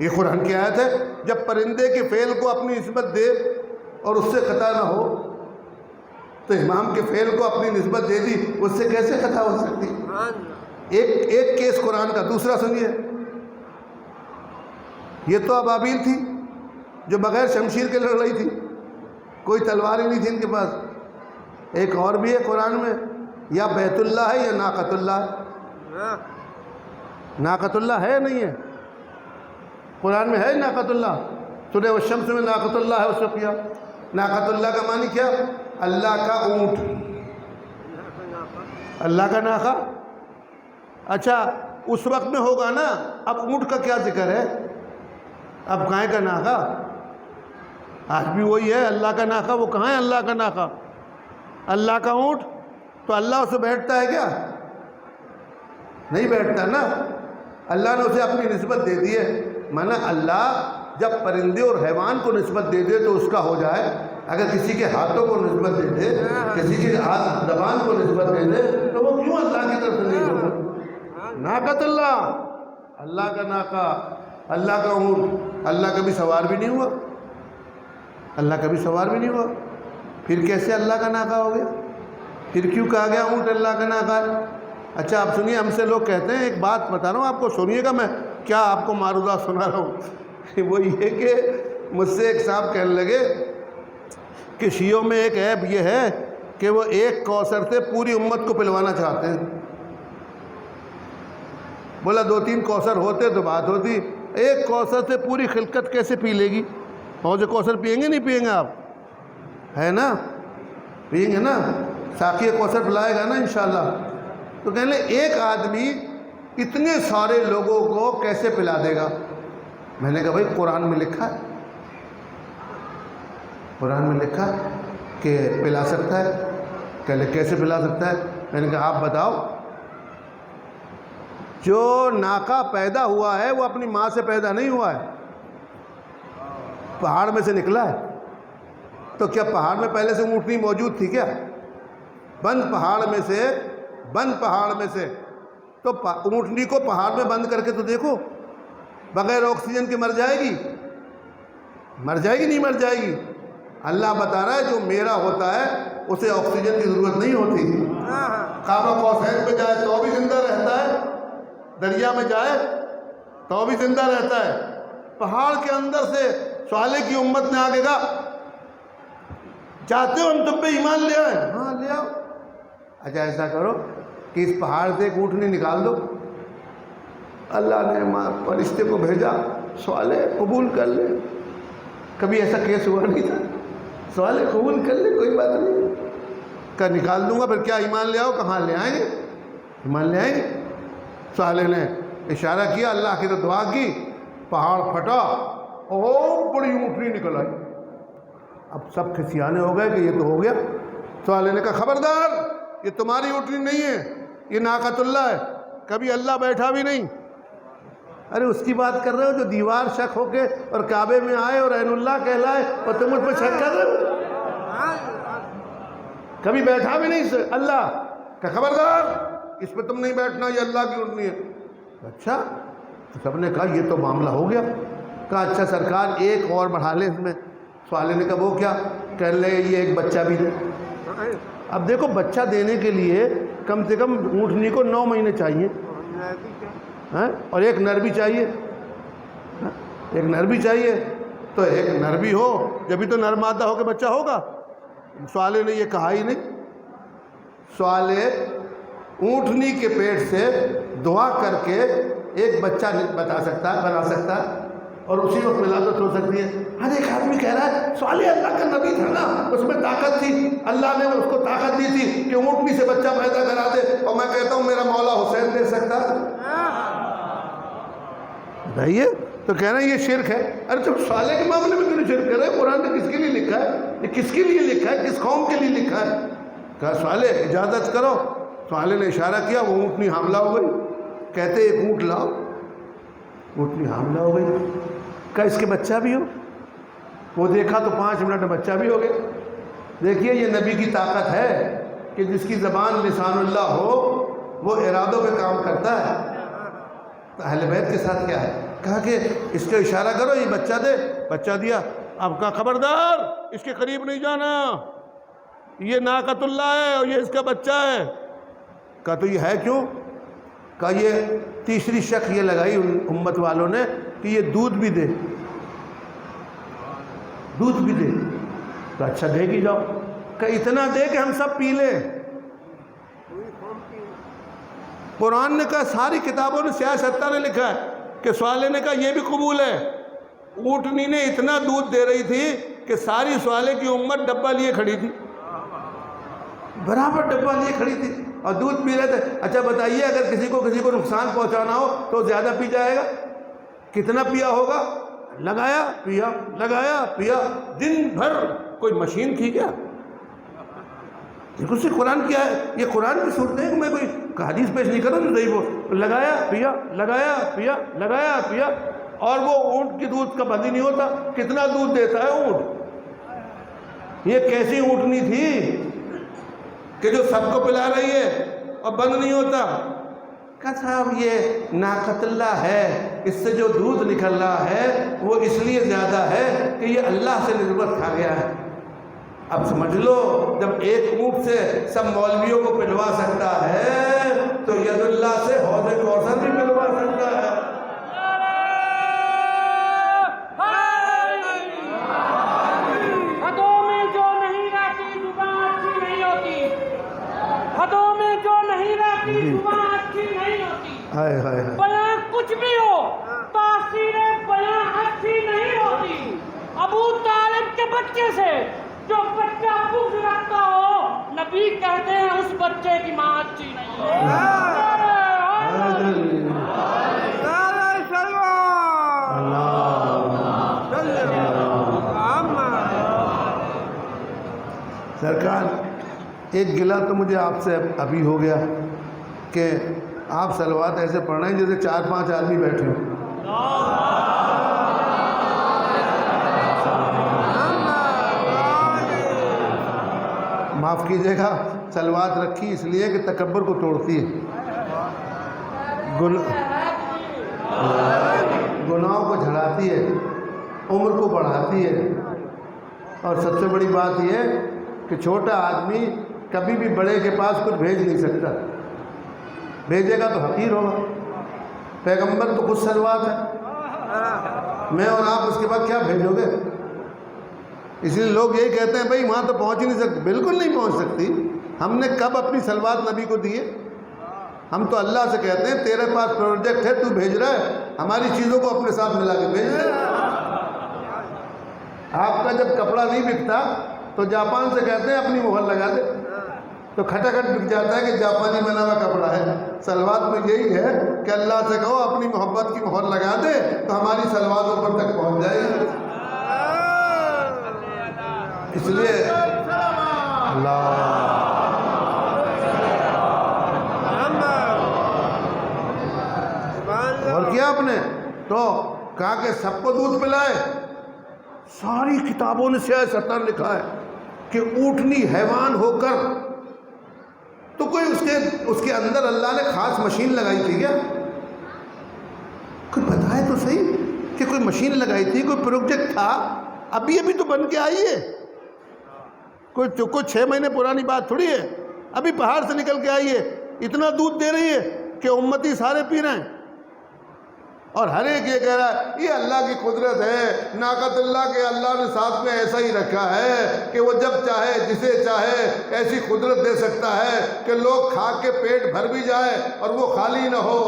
یہ قرآن کی آیت ہے، جب پرندے کے فعل کو اپنی نسبت دے اور اس سے خطا نہ ہو تو امام کے فعل کو اپنی نسبت دے دی، اس سے کیسے خطا ہو سکتی؟ ایک کیس قرآن کا۔ دوسرا سنیے، یہ تو ابابیل تھی جو بغیر شمشیر کے لڑ رہی تھی، کوئی تلوار ہی نہیں تھی ان کے پاس۔ ایک اور بھی ہے قرآن میں، یا بیت اللہ ہے یا ناقۃ اللہ ہے۔ ناقۃ اللہ ہے نہیں ہے؟ قرآن میں ہے ناقۃ اللہ؟ سورہ والشمس میں ناقۃ اللہ ہے، اس وقت کیا ناقۃ اللہ کا معنی کیا؟ اللہ کا اونٹ، اللہ کا ناقہ۔ اچھا اس وقت میں ہوگا نا، اب اونٹ کا کیا ذکر ہے؟ اب گائے کا ناقہ، آج بھی وہی ہے اللہ کا ناقہ۔ وہ کہاں ہے اللہ کا ناقہ؟ اللہ کا اونٹ۔ تو اللہ اسے بیٹھتا ہے کیا؟ نہیں بیٹھتا نا، اللہ نے اسے اپنی نسبت دے دی ہے۔ مانا اللہ جب پرندے اور حیوان کو نسبت دے دے تو اس کا ہو جائے، اگر کسی کے ہاتھوں کو نسبت دے دے، کسی کے ہاتھ زبان کو نسبت دے دے تو وہ کیوں اللہ کی طرف سے نہیں ہوگا؟ ناقۃ اللہ، اللہ کا ناقہ، اللہ کا اونٹ۔ اللہ کبھی سوار بھی نہیں ہوا، اللہ کبھی سوار بھی نہیں ہوا، پھر کیسے اللہ کا ناقہ ہو گیا؟ پھر کیوں کہا گیا اونٹ اللہ کا ناقہ ہے؟ اچھا آپ سنیے، ہم سے لوگ کہتے ہیں، ایک بات بتا رہا ہوں آپ کو، سنیے گا، میں کیا آپ کو معروضات سنا رہا ہوں۔ وہ یہ کہ مجھ سے ایک صاحب کہنے لگے کہ شیعوں میں ایک عیب یہ ہے کہ وہ ایک کوثر سے پوری امت کو پلوانا چاہتے ہیں۔ بولا 2-3 کوثر ہوتے تو بات ہوتی، ایک کوثر سے پوری خلقت کیسے پی لے گی؟ حوض کوثر پئیں گے نہیں پئیں گے آپ؟ ہے نا، پئیں گے نا، ساقی کوثر پلائے گا نا انشاءاللہ۔ تو کہنے لیں ایک آدمی اتنے سارے لوگوں کو کیسے پلا دے گا؟ میں نے کہا بھائی قرآن میں لکھا ہے، قرآن میں لکھا کہ پلا سکتا ہے۔ کہنے کیسے پلا سکتا ہے؟ میں نے کہا آپ بتاؤ، جو ناقہ پیدا ہوا ہے وہ اپنی ماں سے پیدا نہیں ہوا ہے، پہاڑ میں سے نکلا ہے۔ تو کیا پہاڑ میں پہلے سے اونٹنی موجود تھی کیا؟ بند پہاڑ میں سے تو اونٹنی کو پہاڑ میں بند کر کے تو دیکھو، بغیر آکسیجن کے مر جائے گی؟ مر جائے گی نہیں مر جائے گی؟ اللہ بتا رہا ہے جو میرا ہوتا ہے اسے آکسیجن کی ضرورت نہیں ہوتی۔ قاب قوسین پہ جائے تو بھی زندہ رہتا ہے، دریا میں جائے تو بھی زندہ رہتا ہے۔ پہاڑ کے اندر سے صالح کی امت نے آگے کہا چاہتے ہو ہم تم پہ ایمان لے آئے؟ ہاں لے آؤ۔ اچھا ایسا کرو کہ اس پہاڑ سے ایک اونٹنی نکال دو۔ اللہ نے فرشتے کو بھیجا، صالح قبول کر لے۔ کبھی ایسا کیس ہوا نہیں تھا، صالح قبول کر لے کوئی بات نہیں، کہ نکال دوں گا۔ پھر کیا ایمان لے آؤ؟ کہاں لے آئیں گے؟ ایمان لے آئیں گے؟ صالح نے اشارہ کیا، اللہ کی تو دعا کی، پہاڑ پھٹا اور بڑی اونٹنی نکل آئی۔ اب سب کھسیانے ہو گئے کہ یہ تو ہو گیا۔ صالح نے کہا خبردار، یہ تمہاری اونٹنی نہیں ہے، یہ ناقۃ اللہ ہے، کبھی اللہ بیٹھا بھی نہیں۔ ارے اس کی بات کر رہے ہو جو دیوار شک ہو کے اور کعبے میں آئے اور عین اللہ کہلائے اور تم اس پہ شک کر رہے ہو؟ کبھی بیٹھا بھی نہیں اللہ کہ خبردار اس پہ تم نہیں بیٹھنا، یہ اللہ کی اونٹنی ہے۔ اچھا، تو سب نے کہا یہ تو معاملہ ہو گیا۔ کہا اچھا سرکار ایک اور بڑھا لیں اس میں۔ صالح نے کہا وہ کیا؟ کہنے لگے یہ ایک بچہ بھی دے۔ اب دیکھو بچہ دینے کے لیے کم سے کم اونٹنی کو 9 مہینے چاہیے، اور ایک نر بھی چاہیے، ایک نر بھی چاہیے۔ تو ایک نر بھی ہو جبھی تو نر مادہ ہو کے بچہ ہوگا۔ صالح نے یہ کہا ہی نہیں۔ صالح اونٹنی کے پیٹ سے دعا کر کے ایک بچہ بنا سکتا ہے، اور اسی وقت ولادت ہو سکتی ہے. ہر ایک آدمی کہہ رہا ہے صالح اللہ کا نبی تھا نا, اس میں طاقت تھی, اللہ نے اس کو طاقت دی تھی کہ اونٹنی سے بچہ پیدا کرا دے, اور میں کہتا ہوں میرا مولا حسین دے سکتا ہے. بتائیے, تو کہہ رہے ہیں یہ شرک ہے. ارے تو صالح کے معاملے میں کیوں شرک کر رہے ہیں؟ قرآن نے کس کے لیے لکھا ہے؟ یہ کس کے لیے لکھا ہے؟ کس قوم کے لیے لکھا ہے؟ کہا صالح اجازت کرو. صالح نے اشارہ کیا, وہ اونٹنی حاملہ ہو گئی. کہتے ایک اونٹ لاؤ, اونٹنی حاملہ ہو گئی. کہا اس کے بچہ بھی ہو؟ وہ دیکھا تو 5 منٹ میں بچہ بھی ہو گیا. دیکھیے یہ نبی کی طاقت ہے کہ جس کی زبان لسان اللہ ہو وہ ارادوں پہ کام کرتا ہے. تو اہل بیت کے ساتھ کیا ہے؟ کہا کہ اس کو اشارہ کرو, یہ بچہ دے. بچہ دیا. اب کہا خبردار اس کے قریب نہیں جانا, یہ ناقۃ اللہ ہے اور یہ اس کا بچہ ہے. کہا تو یہ ہے کیوں؟ کہا یہ تیسری شک یہ لگائی ان امت والوں نے کہ یہ دودھ بھی دے, دودھ بھی دے. تو اچھا دے گی جاؤ. کہ اتنا دے کہ ہم سب پی لیں. قرآن نے کہا, ساری کتابوں نے سیاہ ستہ نے لکھا ہے کہ صالح نے کہا یہ بھی قبول ہے. اونٹنی نے اتنا دودھ دے رہی تھی کہ ساری صالح کی امت ڈبہ لیے کھڑی تھی, برابر ڈبہ لیے کھڑی تھی اور دودھ پی رہے تھے. اچھا بتائیے اگر کسی کو نقصان پہنچانا ہو تو زیادہ پی جائے گا؟ کتنا پیا ہوگا؟ لگایا پیا, لگایا پیا, دن بھر. کوئی مشین تھی کیا؟ سے قرآن کیا ہے؟ یہ قرآن کی صورتیں ہیں کہ میں کوئی حدیث پیش نہیں کر رہا ہوں. صحیح وہ لگایا پیا, لگایا پیا, لگایا پیا. اور وہ اونٹ کی دودھ کا بند ہی نہیں ہوتا. کتنا دودھ دیتا ہے اونٹ؟ یہ کیسی اونٹنی تھی کہ جو سب کو پلا رہی ہے اور بند نہیں ہوتا؟ کہا صاحب یہ ناقۃ اللہ ہے, اس سے جو دودھ نکل رہا ہے وہ اس لیے زیادہ ہے کہ یہ اللہ سے نسبت کھا گیا ہے. اب سمجھ لو, جب ایک اونٹ سے سب مولویوں کو پلوا سکتا ہے تو ید اللہ سے حوض کوثر بھی پلوا سکتا ہے. حدوں میں جو نہیں رہتی زبان اچھی نہیں ہوتی, حدوں میں جو نہیں رہتی زبان اچھی نہیں ہوتی. بیان کچھ بھی ہو, تاثیر بیان اچھی نہیں ہوتی. ابو طالب کے بچے سے جو بچہ بغض رکھتا ہو, نبی کہتے ہیں اس بچے کی ماں اچھی نہیں ہے. سرکار ایک گلہ تو مجھے آپ سے ابھی ہو گیا کہ آپ صلوات ایسے پڑھ رہے ہیں جیسے 4-5 آدمی بیٹھے ہوں. معاف کیجیے گا, صلوات رکھی اس لیے کہ تکبر کو توڑتی ہے, گناہوں کو جھڑاتی ہے, عمر کو بڑھاتی ہے. اور سب سے بڑی بات یہ کہ چھوٹا آدمی کبھی بھی بڑے کے پاس کچھ بھیج نہیں سکتا, بھیجے گا تو حقیر ہوگا. پیغمبر تو خود صلوات ہے, میں اور آپ اس کے بعد کیا بھیجو گے؟ اس لیے لوگ یہی کہتے ہیں بھائی وہاں تو پہنچ ہی نہیں سکتے. بالکل نہیں پہنچ سکتی. ہم نے کب اپنی صلوات نبی کو دیے؟ ہم تو اللہ سے کہتے ہیں تیرے پاس پروجیکٹ ہے, تو بھیج رہا ہے, ہماری چیزوں کو اپنے ساتھ ملا کے بھیج دے. آپ کا جب کپڑا نہیں بکتا تو جاپان سے کہتے ہیں اپنی مہر لگا دے, تو کھٹاکھٹ بک جاتا ہے کہ جاپانی بنا ہوا کپڑا ہے. صلوات میں یہی ہے کہ اللہ سے کہو اپنی محبت کی مہر لگا دے تو ہماری صلوات اوپر تک پہنچ جائے گی. اس لیے اللہ اور کیا آپ نے تو کہا کہ سب کو دودھ پلائے. ساری کتابوں نے سیاہ ستر لکھا ہے کہ اونٹنی حیوان ہو کر, تو کوئی اس کے اندر اللہ نے خاص مشین لگائی تھی کیا؟ کوئی بتائے تو صحیح کہ کوئی مشین لگائی تھی, کوئی پروجیکٹ تھا. ابھی تو بن کے آئی ہے, کوئی 6 مہینے پرانی بات تھوڑی ہے. ابھی پہاڑ سے نکل کے آئی ہے, اتنا دودھ دے رہی ہے کہ امتی سارے پی رہے ہیں. اور ہر ایک یہ کہہ رہا ہے یہ اللہ کی قدرت ہے, ناقۃ اللہ کے اللہ نے ساتھ میں ایسا ہی رکھا ہے کہ وہ جب چاہے جسے چاہے ایسی قدرت دے سکتا ہے کہ لوگ کھا کے پیٹ بھر بھی جائے اور وہ خالی نہ ہو.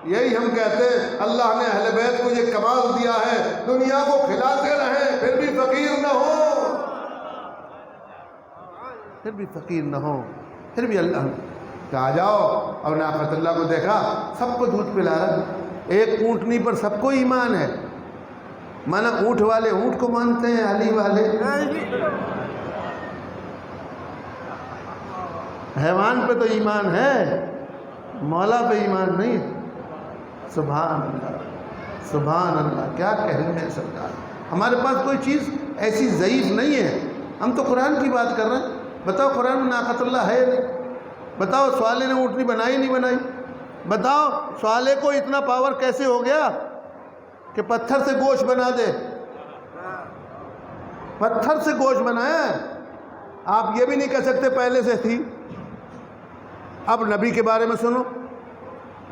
یہی ہم کہتے ہیں اللہ نے اہل بیت کو یہ کمال دیا ہے، دنیا کو کھلاتے رہیں پھر بھی فقیر نہ ہو، پھر بھی فقیر نہ ہو، پھر بھی اللہ کہ آ جاؤ۔ اور ناقۃ اللہ کو دیکھا، سب کو دودھ پلا رہا، ایک اونٹنی پر سب کو ایمان ہے، مانا اونٹ والے اونٹ کو مانتے ہیں، علی والے حیوان پہ تو ایمان ہے، مولا پہ ایمان نہیں۔ سبحان اللہ، سبحان اللہ، کیا کہیں میں سرکار۔ ہمارے پاس کوئی چیز ایسی ضعیف نہیں ہے، ہم تو قرآن کی بات کر رہے ہیں۔ بتاؤ قرآن میں ناقۃ اللہ ہے نہیں؟ بتاؤ صالح نے اونٹنی بنائی نہیں بنائی؟ بتاؤ صالح کو اتنا پاور کیسے ہو گیا کہ پتھر سے گوشت بنا دے؟ پتھر سے گوشت بنایا ہے۔ آپ یہ بھی نہیں کہہ سکتے پہلے سے تھی۔ اب نبی کے بارے میں سنو،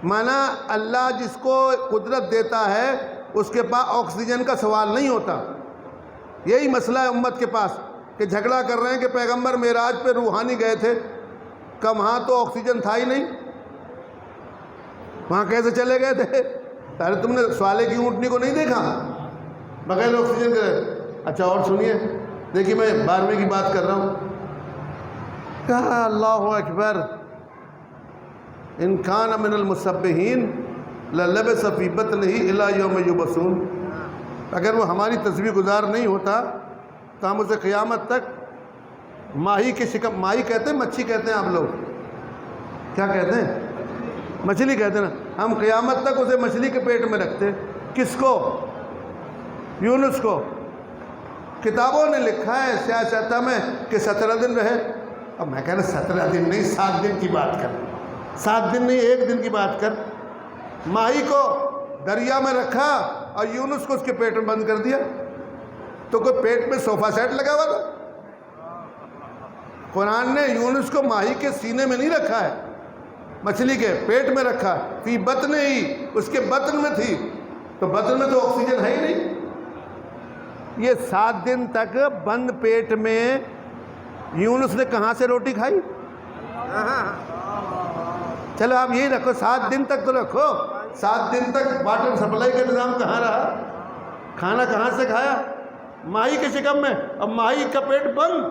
مانا اللہ جس کو قدرت دیتا ہے اس کے پاس آکسیجن کا سوال نہیں ہوتا۔ یہی مسئلہ ہے امت کے پاس کہ جھگڑا کر رہے ہیں کہ پیغمبر معراج پہ روحانی گئے تھے، کہ وہاں تو آکسیجن تھا ہی نہیں، وہاں کیسے چلے گئے تھے؟ پہلے تم نے صالح کی اونٹنی کو نہیں دیکھا بغیر آکسیجن کے؟ اچھا اور سنیے، دیکھیے میں 12ویں کی بات کر رہا ہوں، کہا اللہ اکبر، ان کان من المسبحین للبث فی بطنہ الی یوم یبعثون۔ اگر وہ ہماری تسبیح گزار نہیں ہوتا تو ہم اسے قیامت تک ماہی کے شکم، ماہی کہتے ہیں مچھی کہتے ہیں آپ لوگ، کیا کہتے ہیں؟ مچھلی کہتے ہیں نا، ہم قیامت تک اسے مچھلی کے پیٹ میں رکھتے۔ کس کو؟ یونس کو۔ کتابوں نے لکھا ہے سیاستہ میں کہ 17 دن رہے۔ اب میں کہہ رہا 17 دن نہیں، 7 دن کی بات کر، 7 دن نہیں 1 دن کی بات کر۔ ماہی کو دریا میں رکھا اور یونس کو اس کے پیٹ میں بند کر دیا، تو کوئی پیٹ میں صوفہ سیٹ لگا ہوا تھا؟ قرآن نے یونس کو ماہی کے سینے میں نہیں رکھا ہے، مچھلی کے پیٹ میں رکھا، فی بطن ہی، اس کے بطن میں تھی، تو بطن میں تو آکسیجن ہے ہی نہیں۔ یہ 7 دن تک بند پیٹ میں یونس نے کہاں سے روٹی کھائی؟ چلو آپ یہی رکھو، 7 دن تک تو رکھو، 7 دن تک واٹر سپلائی کا نظام کہاں رہا؟ کھانا کہاں سے کھایا؟ ماہی کے شکم میں، اب ماہی کا پیٹ بند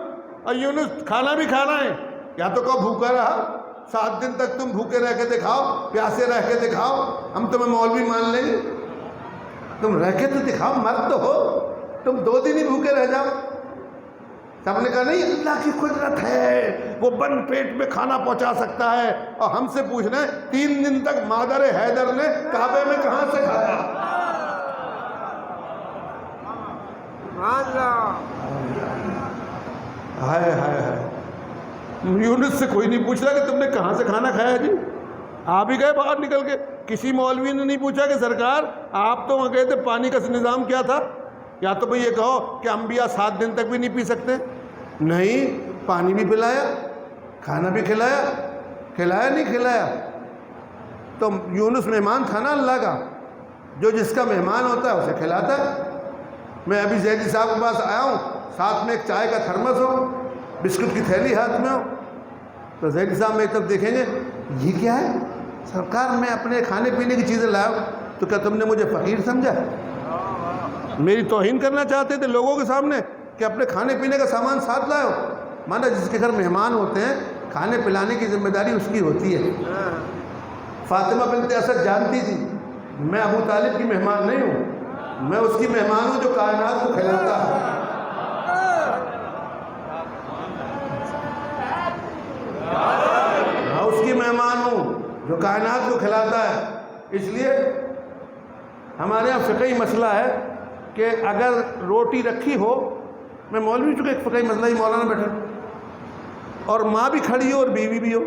اور یونس کھانا بھی کھانا ہے، یا تو کو بھوکا رہا۔ 7 دن تک تم بھوکے رہ کے دکھاؤ، پیاسے رہ کے دکھاؤ، ہم تمہیں مولوی مان لیں گے۔ تم رہ کے تو دکھاؤ، مرد تو ہو، تم 2 دن ہی بھوکے رہ جاؤ۔ سب نے کہا نہیں اللہ کی قدرت ہے، وہ بند پیٹ میں کھانا پہنچا سکتا ہے، اور ہم سے پوچھ رہے ہیں 3 دن تک مادر حیدر نے کعبے میں کہاں سے کھایا؟ ہائے ہائے ہائے، یونس سے کوئی نہیں پوچھ رہا کہ تم نے کہاں سے کھانا کھایا جی؟ آپ ہی گئے باہر نکل کے، کسی مولوی نے نہیں پوچھا کہ سرکار آپ تو وہاں گئے تھے، پانی کا نظام کیا تھا؟ یا تو بھئی یہ کہو کہ انبیاء 7 دن تک بھی نہیں پی سکتے؟ نہیں، پانی بھی پلایا، کھانا بھی کھلایا، کھلایا نہیں کھلایا؟ تو یونس مہمان تھا نا اللہ کا، جو جس کا مہمان ہوتا ہے اسے کھلاتا ہے۔ میں ابھی زیدی صاحب کے پاس آیا ہوں، ساتھ میں ایک چائے کا تھرمس ہو، بسکٹ کی تھیلی ہاتھ میں ہو، تو زیدی صاحب میں تب دیکھیں گے یہ کیا ہے؟ سرکار میں اپنے کھانے پینے کی چیزیں لایا ہوں۔ تو کیا تم نے مجھے فقیر سمجھا؟ میری توہین کرنا چاہتے تھے لوگوں کے سامنے کہ اپنے کھانے پینے کا سامان ساتھ لائے ہو؟ مانا جس کے گھر مہمان ہوتے ہیں کھانے پلانے کی ذمہ داری اس کی ہوتی ہے۔ فاطمہ بنت اسد جانتی تھی میں ابو طالب کی مہمان نہیں ہوں، میں اس کی مہمان ہوں جو کائنات کو کھلاتا ہے۔ میں اس کی مہمان ہوں جو کائنات کو کھلاتا ہے۔ اس لیے ہمارے یہاں فقہی مسئلہ ہے کہ اگر روٹی رکھی ہو، میں مولوی چونکہ ایک فقہی مسئلہ ہی مولانا بیٹھا، اور ماں بھی کھڑی ہو اور بیوی بھی ہو،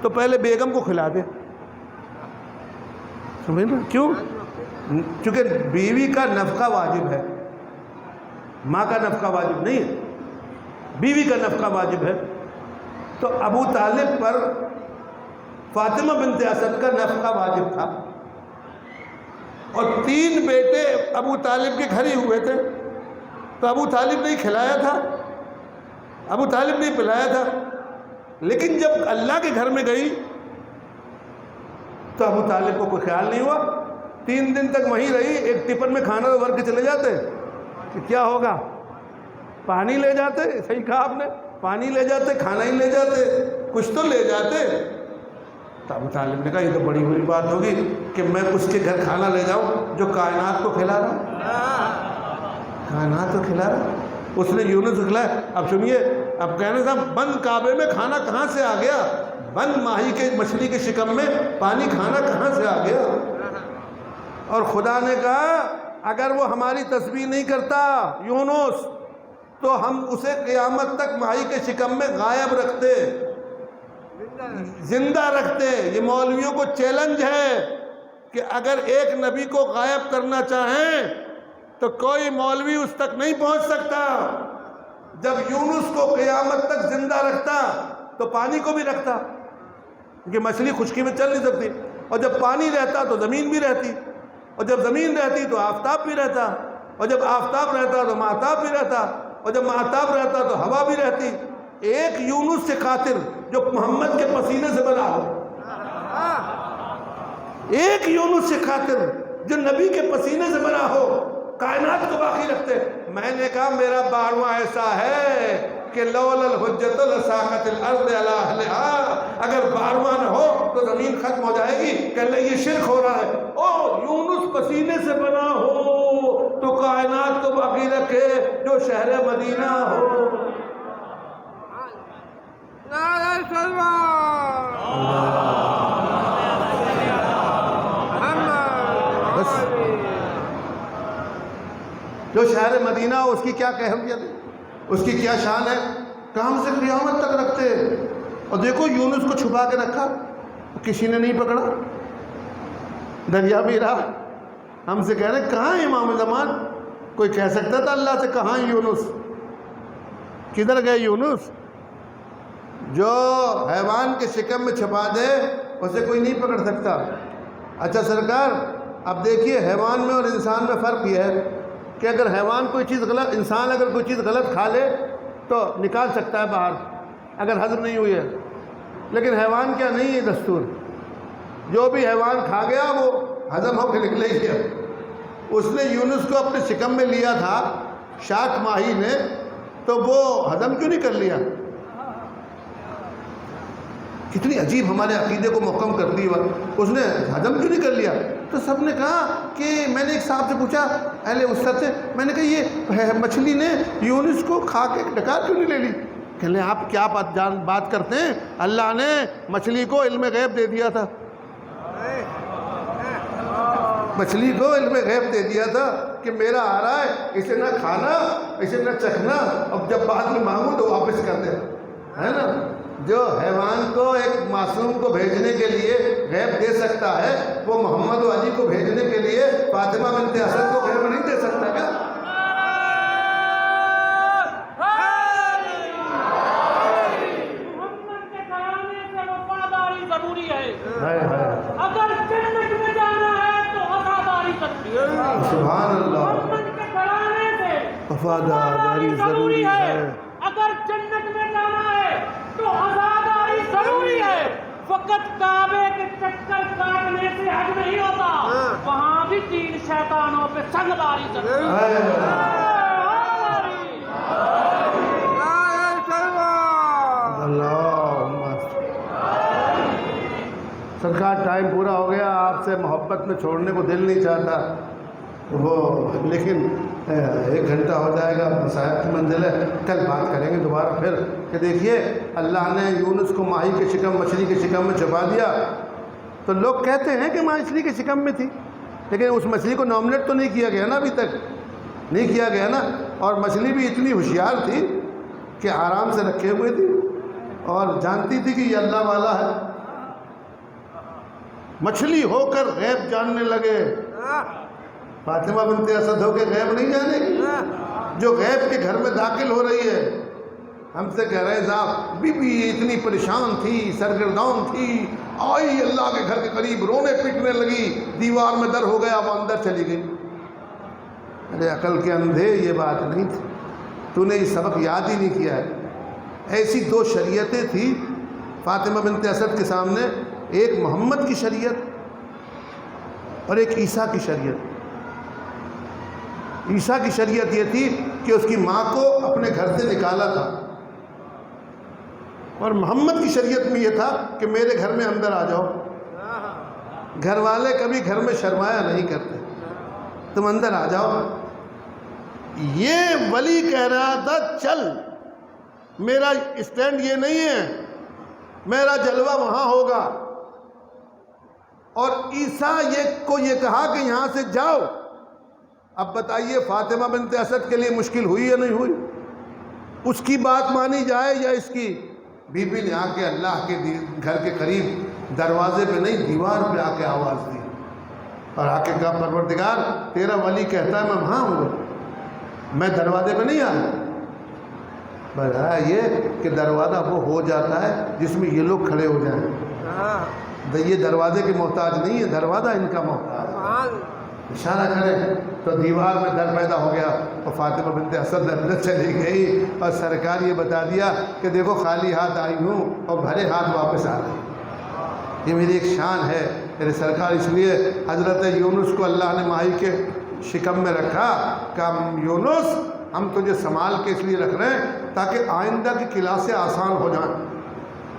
تو پہلے بیگم کو کھلا دے۔ سمجھ نا کیوں؟ چونکہ بیوی کا نفقہ واجب ہے، ماں کا نفقہ واجب نہیں ہے، بیوی کا نفقہ واجب ہے۔ تو ابو طالب پر فاطمہ بنت اسد کا نفقہ واجب تھا، اور 3 بیٹے ابو طالب کے گھر ہی ہوئے تھے، تو ابو طالب نے کھلایا تھا، ابو طالب نے پلایا تھا۔ لیکن جب اللہ کے گھر میں گئی تو ابو طالب کو کوئی خیال نہیں ہوا، 3 دن تک وہیں رہی، ایک ٹپن میں کھانا بھر کے چلے جاتے کہ کیا ہوگا، پانی لے جاتے، صحیح کہا آپ نے، پانی لے جاتے، کھانا ہی لے جاتے، کچھ تو لے جاتے۔ تو ابو طالب نے کہا یہ تو بڑی بری بات ہوگی کہ میں اس کے گھر کھانا لے جاؤں جو کائنات کو کھلا رہا، کائنات کو کھلا رہا۔ اس نے یونس کو کھلایا۔ اب سنیے، اب کہنے صاحب بند کعبے میں کھانا کہاں سے آ گیا، بند ماہی کے مچھلی کے شکم میں پانی کھانا کہاں سے آ گیا؟ اور خدا نے کہا اگر وہ ہماری تسبیح نہیں کرتا یونس تو ہم اسے قیامت تک ماہی کے شکم میں غائب رکھتے، زندہ رکھتے۔ یہ مولویوں کو چیلنج ہے کہ اگر ایک نبی کو غائب کرنا چاہیں تو کوئی مولوی اس تک نہیں پہنچ سکتا۔ جب یونس کو قیامت تک زندہ رکھتا تو پانی کو بھی رکھتا، کیونکہ مچھلی خشکی میں چل نہیں سکتی، اور جب پانی رہتا تو زمین بھی رہتی، اور جب زمین رہتی تو آفتاب بھی رہتا، اور جب آفتاب رہتا تو مہتاب بھی رہتا، اور جب مہتاب رہتا تو ہوا بھی رہتی۔ ایک یونس سے خاطر جو محمد کے پسینے سے بنا ہو، ایک یونس سے خاطر جو نبی کے پسینے سے بنا ہو، کائنات کو باقی رکھتے۔ میں نے کہا میرا 12واں ایسا ہے کہ لولا الحجت لساقت الارض علی اہلہا، اگر 12واں نہ ہو تو زمین ختم ہو جائے گی۔ کہنے لگے یہ شرک ہو رہا ہے۔ او یونس پسینے سے بنا ہو تو کائنات کو باقی رکھے جو شہر مدینہ ہو۔ بس جو شہر مدینہ ہو اس کی کیا اہمیت ہے، اس کی کیا شان ہے، کہ ہم سے قیامت تک رکھتے۔ اور دیکھو یونس کو چھپا کے رکھا، کسی نے نہیں پکڑا، دریا میں رہا۔ ہم سے کہہ رہے کہاں ہے امام زمان؟ کوئی کہہ سکتا تھا اللہ سے کہاں ہے یونس، کدھر گئے یونس؟ جو حیوان کے شکم میں چھپا دے اسے کوئی نہیں پکڑ سکتا۔ اچھا سرکار، اب دیکھیے حیوان میں اور انسان میں فرق یہ ہے کہ اگر حیوان کوئی چیز غلط، انسان اگر کوئی چیز غلط کھا لے تو نکال سکتا ہے باہر اگر ہضم نہیں ہوئی ہے، لیکن حیوان کیا نہیں ہے دستور، جو بھی حیوان کھا گیا وہ ہضم ہو کے نکلے گیا۔ اس نے یونس کو اپنے شکم میں لیا تھا شاک ماہی نے، تو وہ ہضم کیوں نہیں کر لیا؟ کتنی عجیب ہمارے عقیدے کو محکم کرتی ہے، اس نے ہضم کیوں نہیں کر لیا؟ تو سب نے کہا کہ میں نے ایک صاحب سے پوچھا اہل وسط سے، میں نے کہا یہ مچھلی نے یونس کو کھا کے ڈکار کیوں نہیں لے لی؟ کہنے لیں آپ کیا بات کرتے ہیں، اللہ نے مچھلی کو علم غیب دے دیا تھا، مچھلی کو علم غیب دے دیا تھا کہ میرا آ رہا ہے، اسے نہ کھانا اسے نہ چکھنا، اب جب بعد میں مانگو تو واپس کر دے، ہے نا۔ جو حیوان کو ایک معصوم کو بھیجنے کے لیے غیب دے سکتا ہے وہ محمد و علی کو بھیجنے کے لیے فاطمہ بنت اسد کو غیب نہیں دے سکتا کیا؟ محمد کے کرانے سے وفاداری ضروری ہے، ہائے ہائے اگر جنت میں جانا ہے تو وفاداری ضروری ہے۔ سبحان اللہ، محمد کے کرانے سے وفاداری ضروری ہے۔ اگر جنت میں جانا ہے تو آزاداری ضروری ہے۔ فقط کعبے کے چکر کاٹنے سے حج نہیں ہوتا، وہاں بھی 3 شیطانوں پہ سنگداری ضروری ہے۔ سرکار ٹائم پورا ہو گیا، آپ سے محبت میں چھوڑنے کو دل نہیں چاہتا وہ، لیکن 1 گھنٹہ ہو جائے گا، صاحب کی منزل ہے، کل بات کریں گے دوبارہ پھر کہ دیکھیے اللہ نے یونس کو ماہی کے شکم، مچھلی کے شکم میں چھپا دیا۔ تو لوگ کہتے ہیں کہ مچھلی کے شکم میں تھی، لیکن اس مچھلی کو نامنیٹ تو نہیں کیا گیا نا، ابھی تک نہیں کیا گیا نا۔ اور مچھلی بھی اتنی ہوشیار تھی کہ آرام سے رکھے ہوئے تھی اور جانتی تھی کہ یہ اللہ والا ہے۔ مچھلی ہو کر غیب جاننے لگے، فاطمہ بنت اسد ہو کے غیب نہیں جانے گی، جو غیب کے گھر میں داخل ہو رہی ہے۔ ہم سے کہہ رہے صاحب بی بی اتنی پریشان تھی، سرگردان تھی، آئی اللہ کے گھر کے قریب رونے پیٹنے لگی، دیوار میں در ہو گیا، وہ اندر چلی گئی۔ ارے عقل کے اندھے، یہ بات نہیں تھی، تو نے یہ سبق یاد ہی نہیں کیا ہے۔ ایسی 2 شریعتیں تھیں فاطمہ بنت اسد کے سامنے، ایک محمد کی شریعت اور ایک عیسیٰ کی شریعت. عیسیٰ کی شریعت یہ تھی کہ اس کی ماں کو اپنے گھر سے نکالا تھا، اور محمد کی شریعت میں یہ تھا کہ میرے گھر میں اندر آ جاؤ. گھر والے کبھی گھر میں شرمایا نہیں کرتے، تم اندر آ جاؤ. یہ ولی کہہ رہا تھا چل، میرا اسٹینڈ یہ نہیں ہے، میرا جلوہ وہاں ہوگا. اور عیسیٰ کو یہ کہا کہ یہاں سے جاؤ. اب بتائیے فاطمہ بنت اسد کے لیے مشکل ہوئی یا نہیں ہوئی؟ اس کی بات مانی جائے یا اس کی؟ بی بی نے آ کے اللہ کے گھر کے قریب دروازے پہ نہیں دیوار پہ آ کے آواز دی اور آ کے کہا پروردگار تیرا ولی کہتا ہے میں وہاں ہوں، میں دروازے پہ نہیں آیا. بتایا یہ کہ دروازہ وہ ہو جاتا ہے جس میں یہ لوگ کھڑے ہو جائیں. یہ دروازے کے محتاج نہیں ہے، دروازہ ان کا محتاج. اشارہ کریں تو دیوار میں در پیدا ہو گیا اور فاطمہ بنت اسد اندر چلی گئی اور سرکار یہ بتا دیا کہ دیکھو خالی ہاتھ آئی ہوں اور بھرے ہاتھ واپس آ رہی. یہ میری ایک شان ہے میرے سرکار. اس لیے حضرت یونس کو اللہ نے ماہی کے شکم میں رکھا کہ یونس ہم تجھے سنبھال کے اس لیے رکھ رہے ہیں تاکہ آئندہ کی کلاسیں آسان ہو جائیں.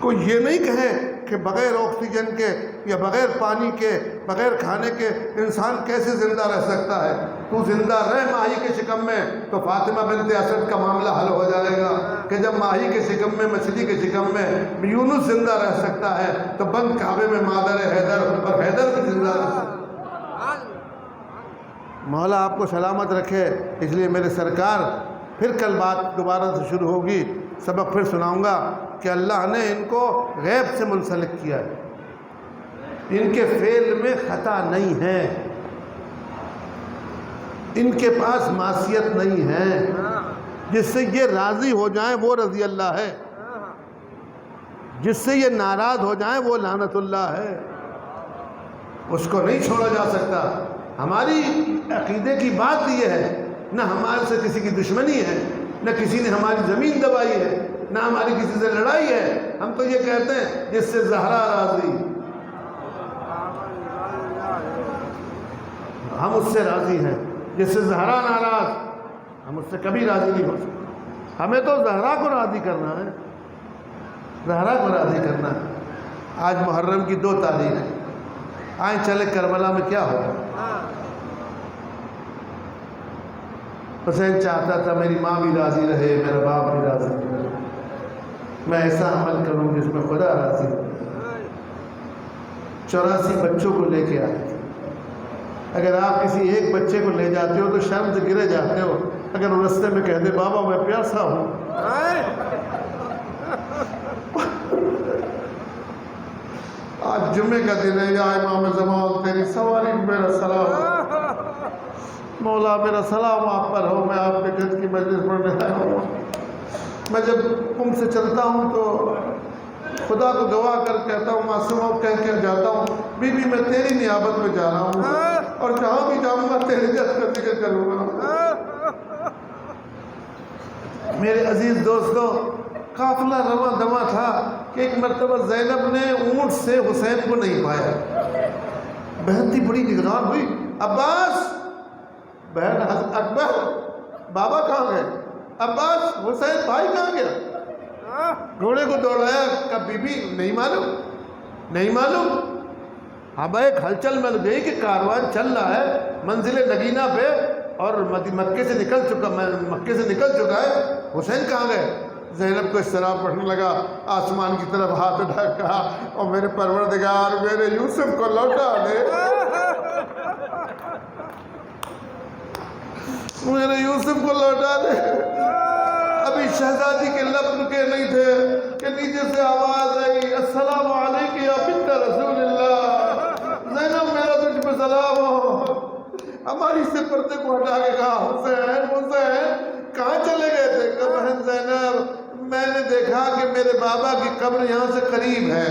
کوئی یہ نہیں کہے کہ بغیر آکسیجن کے یا بغیر پانی کے بغیر کھانے کے انسان کیسے زندہ رہ سکتا ہے. تو زندہ رہ ماہی کے شکم میں تو فاطمہ بنت اسد کا معاملہ حل ہو جائے گا کہ جب ماہی کے شکم میں مچھلی کے شکم میں یونس زندہ رہ سکتا ہے تو بند کعبے میں مادر حیدر اور حیدر بھی زندہ رہ سکتا ہے. مولا آپ کو سلامت رکھے. اس لیے میرے سرکار پھر کل بات دوبارہ سے شروع ہوگی، سبق پھر سناؤں گا کہ اللہ نے ان کو غیب سے منسلک کیا ہے. ان کے فعل میں خطا نہیں ہے، ان کے پاس معصیت نہیں ہے. جس سے یہ راضی ہو جائیں وہ رضی اللہ ہے، جس سے یہ ناراض ہو جائیں وہ لعنت اللہ ہے. اس کو نہیں چھوڑا جا سکتا. ہماری عقیدے کی بات یہ ہے، نہ ہمارے سے کسی کی دشمنی ہے، نہ کسی نے ہماری زمین دبائی ہے، نہ ہماری کسی سے لڑائی ہے. ہم تو یہ کہتے ہیں جس سے زہرا راضی ہم اس سے راضی ہیں، جس سے زہرا ناراض ہم اس سے کبھی راضی نہیں ہو سکتے. ہمیں تو زہرا کو راضی کرنا ہے، زہرا کو راضی کرنا ہے. آج محرم کی 2 تاریخ ہے. آئیں چلے کربلا میں کیا ہوا. حسین چاہتا تھا میری ماں بھی راضی رہے، میرا باپ بھی راضی رہے، میں ایسا عمل کروں جس میں خدا راضی ہو. 84 بچوں کو لے کے آئے تھے. اگر آپ کسی ایک بچے کو لے جاتے ہو تو شرم سے گرے جاتے ہو. اگر وہ رستے میں کہتے بابا میں پیاسا ہوں، آج جمعے کا دن ہے، یا امام زمان تیری سواری میرا سلام، مولا میرا سلام آپ پر ہو، میں آپ کے جد کی مجلس پڑھنے آیا ہوں. میں جب تم سے چلتا ہوں تو خدا کو گواہ کر کہتا ہوں، معصوموں کہہ کے جاتا ہوں بی بی میں تیری نیابت میں جا رہا ہوں اور جہاں بھی جاؤں گا تیرے جد کا ذکر کروں گا. میرے عزیز دوستوں، قافلہ رواں دواں تھا کہ ایک مرتبہ زینب نے اونٹ سے حسین کو نہیں پایا. بہن تھی بڑی نگران ہوئی. عباس، بہن اکبر، بابا کہاں گئے؟ عباس، حسین بھائی کہاں گیا؟ گھوڑے کو دوڑایا کہ بی بی نہیں معلوم، نہیں معلوم. اب ایک ہلچل مل گئی کہ کاروان چل رہا ہے منزل نگینہ پہ اور مکے سے نکل چکا ہے. حسین کہاں گئے؟ زینب کو اس طرح پڑھنے لگا، آسمان کی طرف ہاتھ اٹھا کہا اور میرے پروردگار میرے یوسف کو لوٹا دے، میرے یوسف کو لوٹا دے. ابھی شہزادی کے لب رکے نہیں تھے کہ نیچے سے آواز آئی، السلام علیکم یا بنت رسول اللہ. زینب میرا تجھ پہ سلام ہو. ہماری سے پردے کو ہٹا کے کہا حسین کہاں چلے گئے تھے؟ کہ بہن زینب میں نے دیکھا کہ میرے بابا کی قبر یہاں سے قریب ہے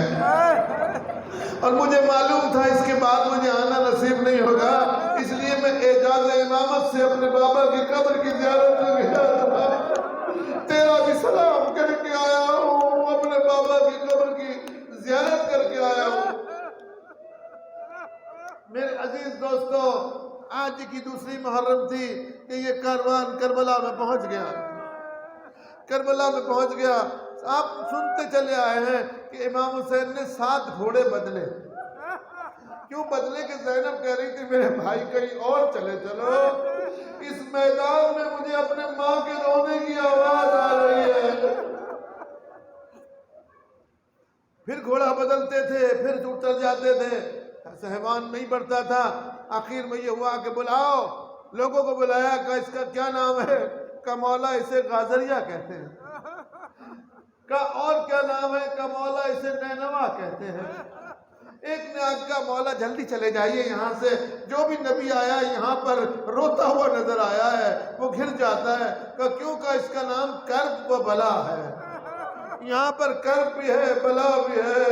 اور مجھے معلوم تھا اس کے بعد مجھے آنا نصیب نہیں ہوگا، اس لیے میں اعجاز امامت سے اپنے بابا کی قبر کی زیارت میں گیا تھا. تیرا بھی سلام کر کے آیا ہوں، اپنے بابا کی قبر کی زیارت کر کے آیا ہوں. میرے عزیز دوستو، آج کی دوسری محرم تھی کہ یہ کاروان کربلا میں پہنچ گیا، کربلا میں پہنچ گیا۔ آپ سنتے چلے آئے ہیں کہ امام حسین نے 7 گھوڑے بدلے۔ کیوں بدلے؟ کہ زینب کہہ رہی تھی میرے بھائی کہیں اور چلے چلو، اس میدان میں مجھے اپنے ماں کے رونے کی آواز آ رہی ہے۔ پھر گھوڑا بدلتے تھے، پھر اتر جاتے تھے، سہوان نہیں بڑھتا تھا۔ آخر میں یہ ہوا کہ بلاؤ، لوگوں کو بلایا کہ اس کا کیا نام ہے؟ کہ مولا اسے غازریہ کہتے ہیں۔ کہ اور کیا نام ہے؟ کہ مولا اسے نینوا کہتے ہیں۔ ایک نے آگا مولا جلدی چلے جائیے یہاں سے، جو بھی نبی آیا یہاں پر روتا ہوا نظر آیا ہے وہ گھر جاتا ہے۔ کہ کیوں؟ کہ اس کا نام کرب و بلا ہے، یہاں پر کرب بھی ہے بلا بھی ہے۔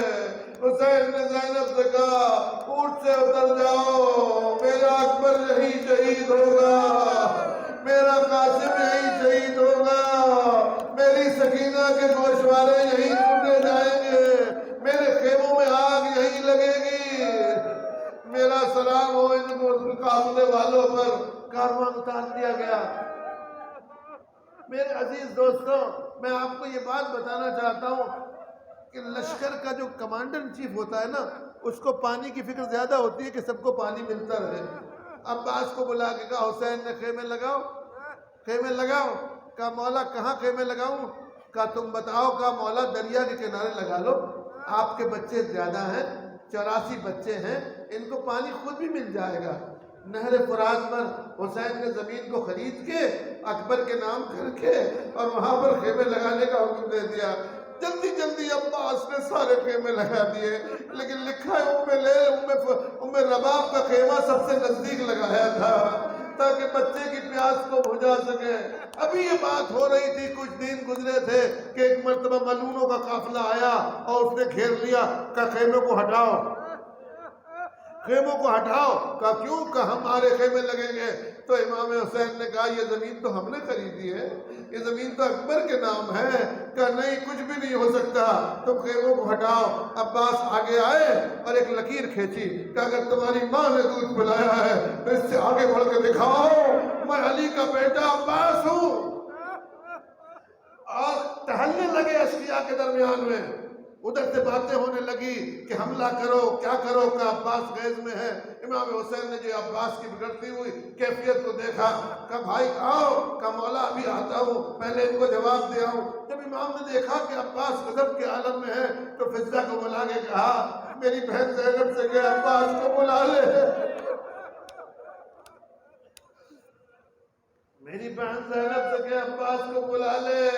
حسین نے زینب سے کہا اونٹ سے اتر جاؤ، میرا اکبر یہی شہید ہوگا، میرا قاسم یہی شہید ہوگا، میری سکینہ کے گوشوارے یہی ٹوٹے جائیں گے، میرے خیموں میں آگ یہی لگے گی۔ میرا سلام ہو ان قافلے والوں پر۔ کاروان اتار دیا گیا۔ میرے عزیز دوستوں، میں آپ کو یہ بات بتانا چاہتا ہوں کہ لشکر کا جو کمانڈر ان چیف ہوتا ہے نا، اس کو پانی کی فکر زیادہ ہوتی ہے کہ سب کو پانی ملتا رہے۔ عباس کو بلا کے کہا حسین نے خیمے لگاؤ، خیمے لگاؤ۔ کہا مولا کہاں خیمے لگاؤں؟ کہا تم بتاؤ۔ کہا مولا دریا کے کنارے لگا لو، آپ کے بچے زیادہ ہیں، 84 بچے ہیں، ان کو پانی خود بھی مل جائے گا۔ نہر فرات پر حسین نے زمین کو خرید کے اکبر کے نام کر کے اور وہاں پر خیمے لگانے کا حکم دے دیا۔ جلدی جلدی عباس نے سارے خیمے لگا دیے، لیکن لکھا ہے ام رباب کا خیمہ سب سے نزدیک لگایا تھا تاکہ بچے کی پیاس کو بجھا سکے۔ ابھی یہ بات ہو رہی تھی، کچھ دن گزرے تھے کہ ایک مرتبہ ملونوں کا قافلہ آیا اور اس نے گھیر لیا۔ کہا خیموں کو ہٹاؤ، خیموں کو ہٹاؤ۔ کہا کیوں؟ کہ ہمارے خیمے لگیں گے۔ تو امام حسین نے کہا یہ زمین تو ہم نے خریدی ہے، یہ زمین تو اکبر کے نام ہے۔ کہا نہیں، کچھ بھی نہیں ہو سکتا، تم خیموں کو ہٹاؤ۔ عباس آگے آئے اور ایک لکیر کھینچی کہ اگر تمہاری ماں نے دودھ پلایا ہے تو اس سے آگے بڑھ کے دکھاؤ میں علی کا بیٹا عباس ہوں۔ اور ٹہلنے لگے اشقیاء کے درمیان میں، ادھر سے باتیں ہونے لگی کہ حملہ کرو، کیا کرو؟ کہ عباس غیظ میں ہے۔ امام حسین نے جو عباس کی بگڑتی ہوئی کیفیت کو دیکھا، کہا بھائی آؤ۔ کہا مولا ابھی آتا ہوں، پہلے ان کو جواب دے آؤں۔ جب امام نے دیکھا کہ عباس غضب کے عالم میں ہے تو فضہ کو بلا کے کہا میری بہن زینب سے کہ عباس کو بلا لے، میری بہن زینب سے کہ عباس کو بلا لے۔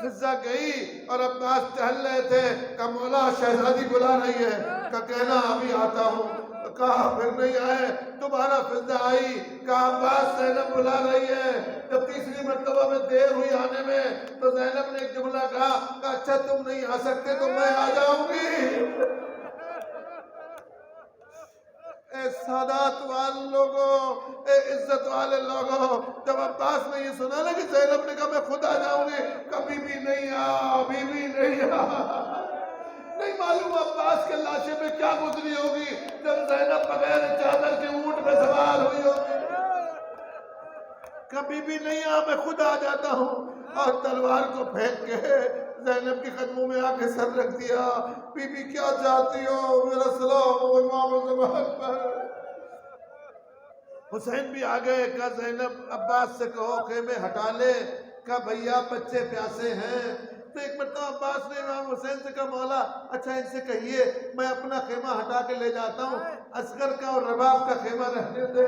فضہ گئی اور عباس ٹہل رہے تھے۔ کہا مولا شہزادی بلا رہی ہے۔ کہنا ابھی آتا ہوں۔ کہا پھر نہیں آئے۔ دوبارہ فضہ آئی، کہا عباس زینب بلا رہی ہے۔ جب تیسری مرتبہ میں دیر ہوئی آنے میں تو زینب نے ایک جملہ کہا کہ اچھا تم نہیں آ سکتے تو میں آ جاؤں گی۔ اے سادات والے لوگوں، اے عزت والے لوگوں، جب عباس نے یہ سنا نا کہ زینب نے کہا میں خود آ جاؤں گی، کبھی بھی نہیں ابھی بھی نہیں نہیں معلوم عباس کے لاشے میں کیا گزری ہوگی جب زینب بغیر چادر کے اونٹ میں سوار ہوئی ہوگی۔ کبھی بھی نہیں میں خود آ جاتا ہوں۔ اور تلوار کو پھینک کے زینب کے قدموں میں آ کے سر رکھ دیا۔ بی بی کیا چاہتی ہو؟ میرا سلام ہو امام زمان پر۔ حسین بھی آ گئے۔ کہا زینب عباس سے کہو خیمے ہٹا لے۔ کہا بھیا بچے پیاسے ہیں۔ تو ایک مرتبہ عباس نے امام حسین سے کہا مولا اچھا ان سے کہیے میں اپنا خیمہ ہٹا کے لے جاتا ہوں، اصغر کا اور رباب کا خیمہ رہنے دے۔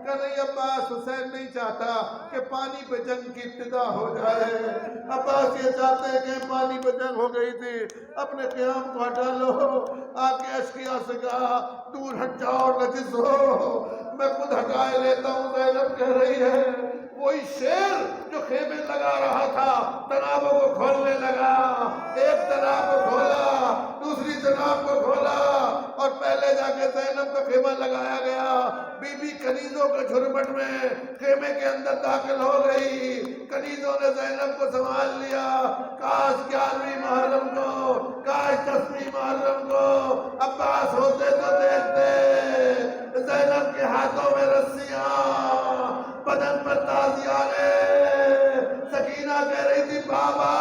کہ نہیں عباس، حسین نہیں چاہتا کہ پانی پہ جنگ کی ابتدا ہو جائے۔ عباس یہ چاہتے ہیں کہ پانی پہ جنگ ہو گئی تھی، اپنے قیام کو ہٹا لو۔ آ کے اشقیاء سے کہا دور ہٹ جاؤ نجس ہو، میں خود ہٹائے لیتا ہوں۔ زینب کہہ رہی ہے وہی شیر جو خیمے لگا رہا تھا تنابوں کو کھولنے لگا، ایک تناب کو کھولا، دوسری تناب کو کھولا اور پہلے جا کے زینب کا خیمہ لگایا گیا۔ بی بی کنیزوں کے جھرمٹ میں خیمے کے اندر داخل ہو گئی۔ کنیزوں نے زینب کو سنبھال لیا۔ کاش 11ویں محرم کو، کاش 10ویں محرم کو عباس ہوتے تو دیکھتے زینب کے ہاتھوں میں رسیاں، بدن پر تازیانے۔ سکینہ کہہ رہی تھی بابا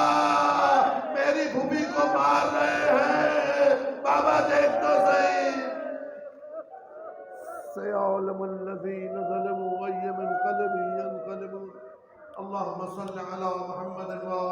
میری پھوپھی کو مار رہے ہیں، بابا دیکھ تو صحیح۔ سيعلم الذين ظلموا أي منقلب ينقلبون۔ اللهم صل على محمد وآل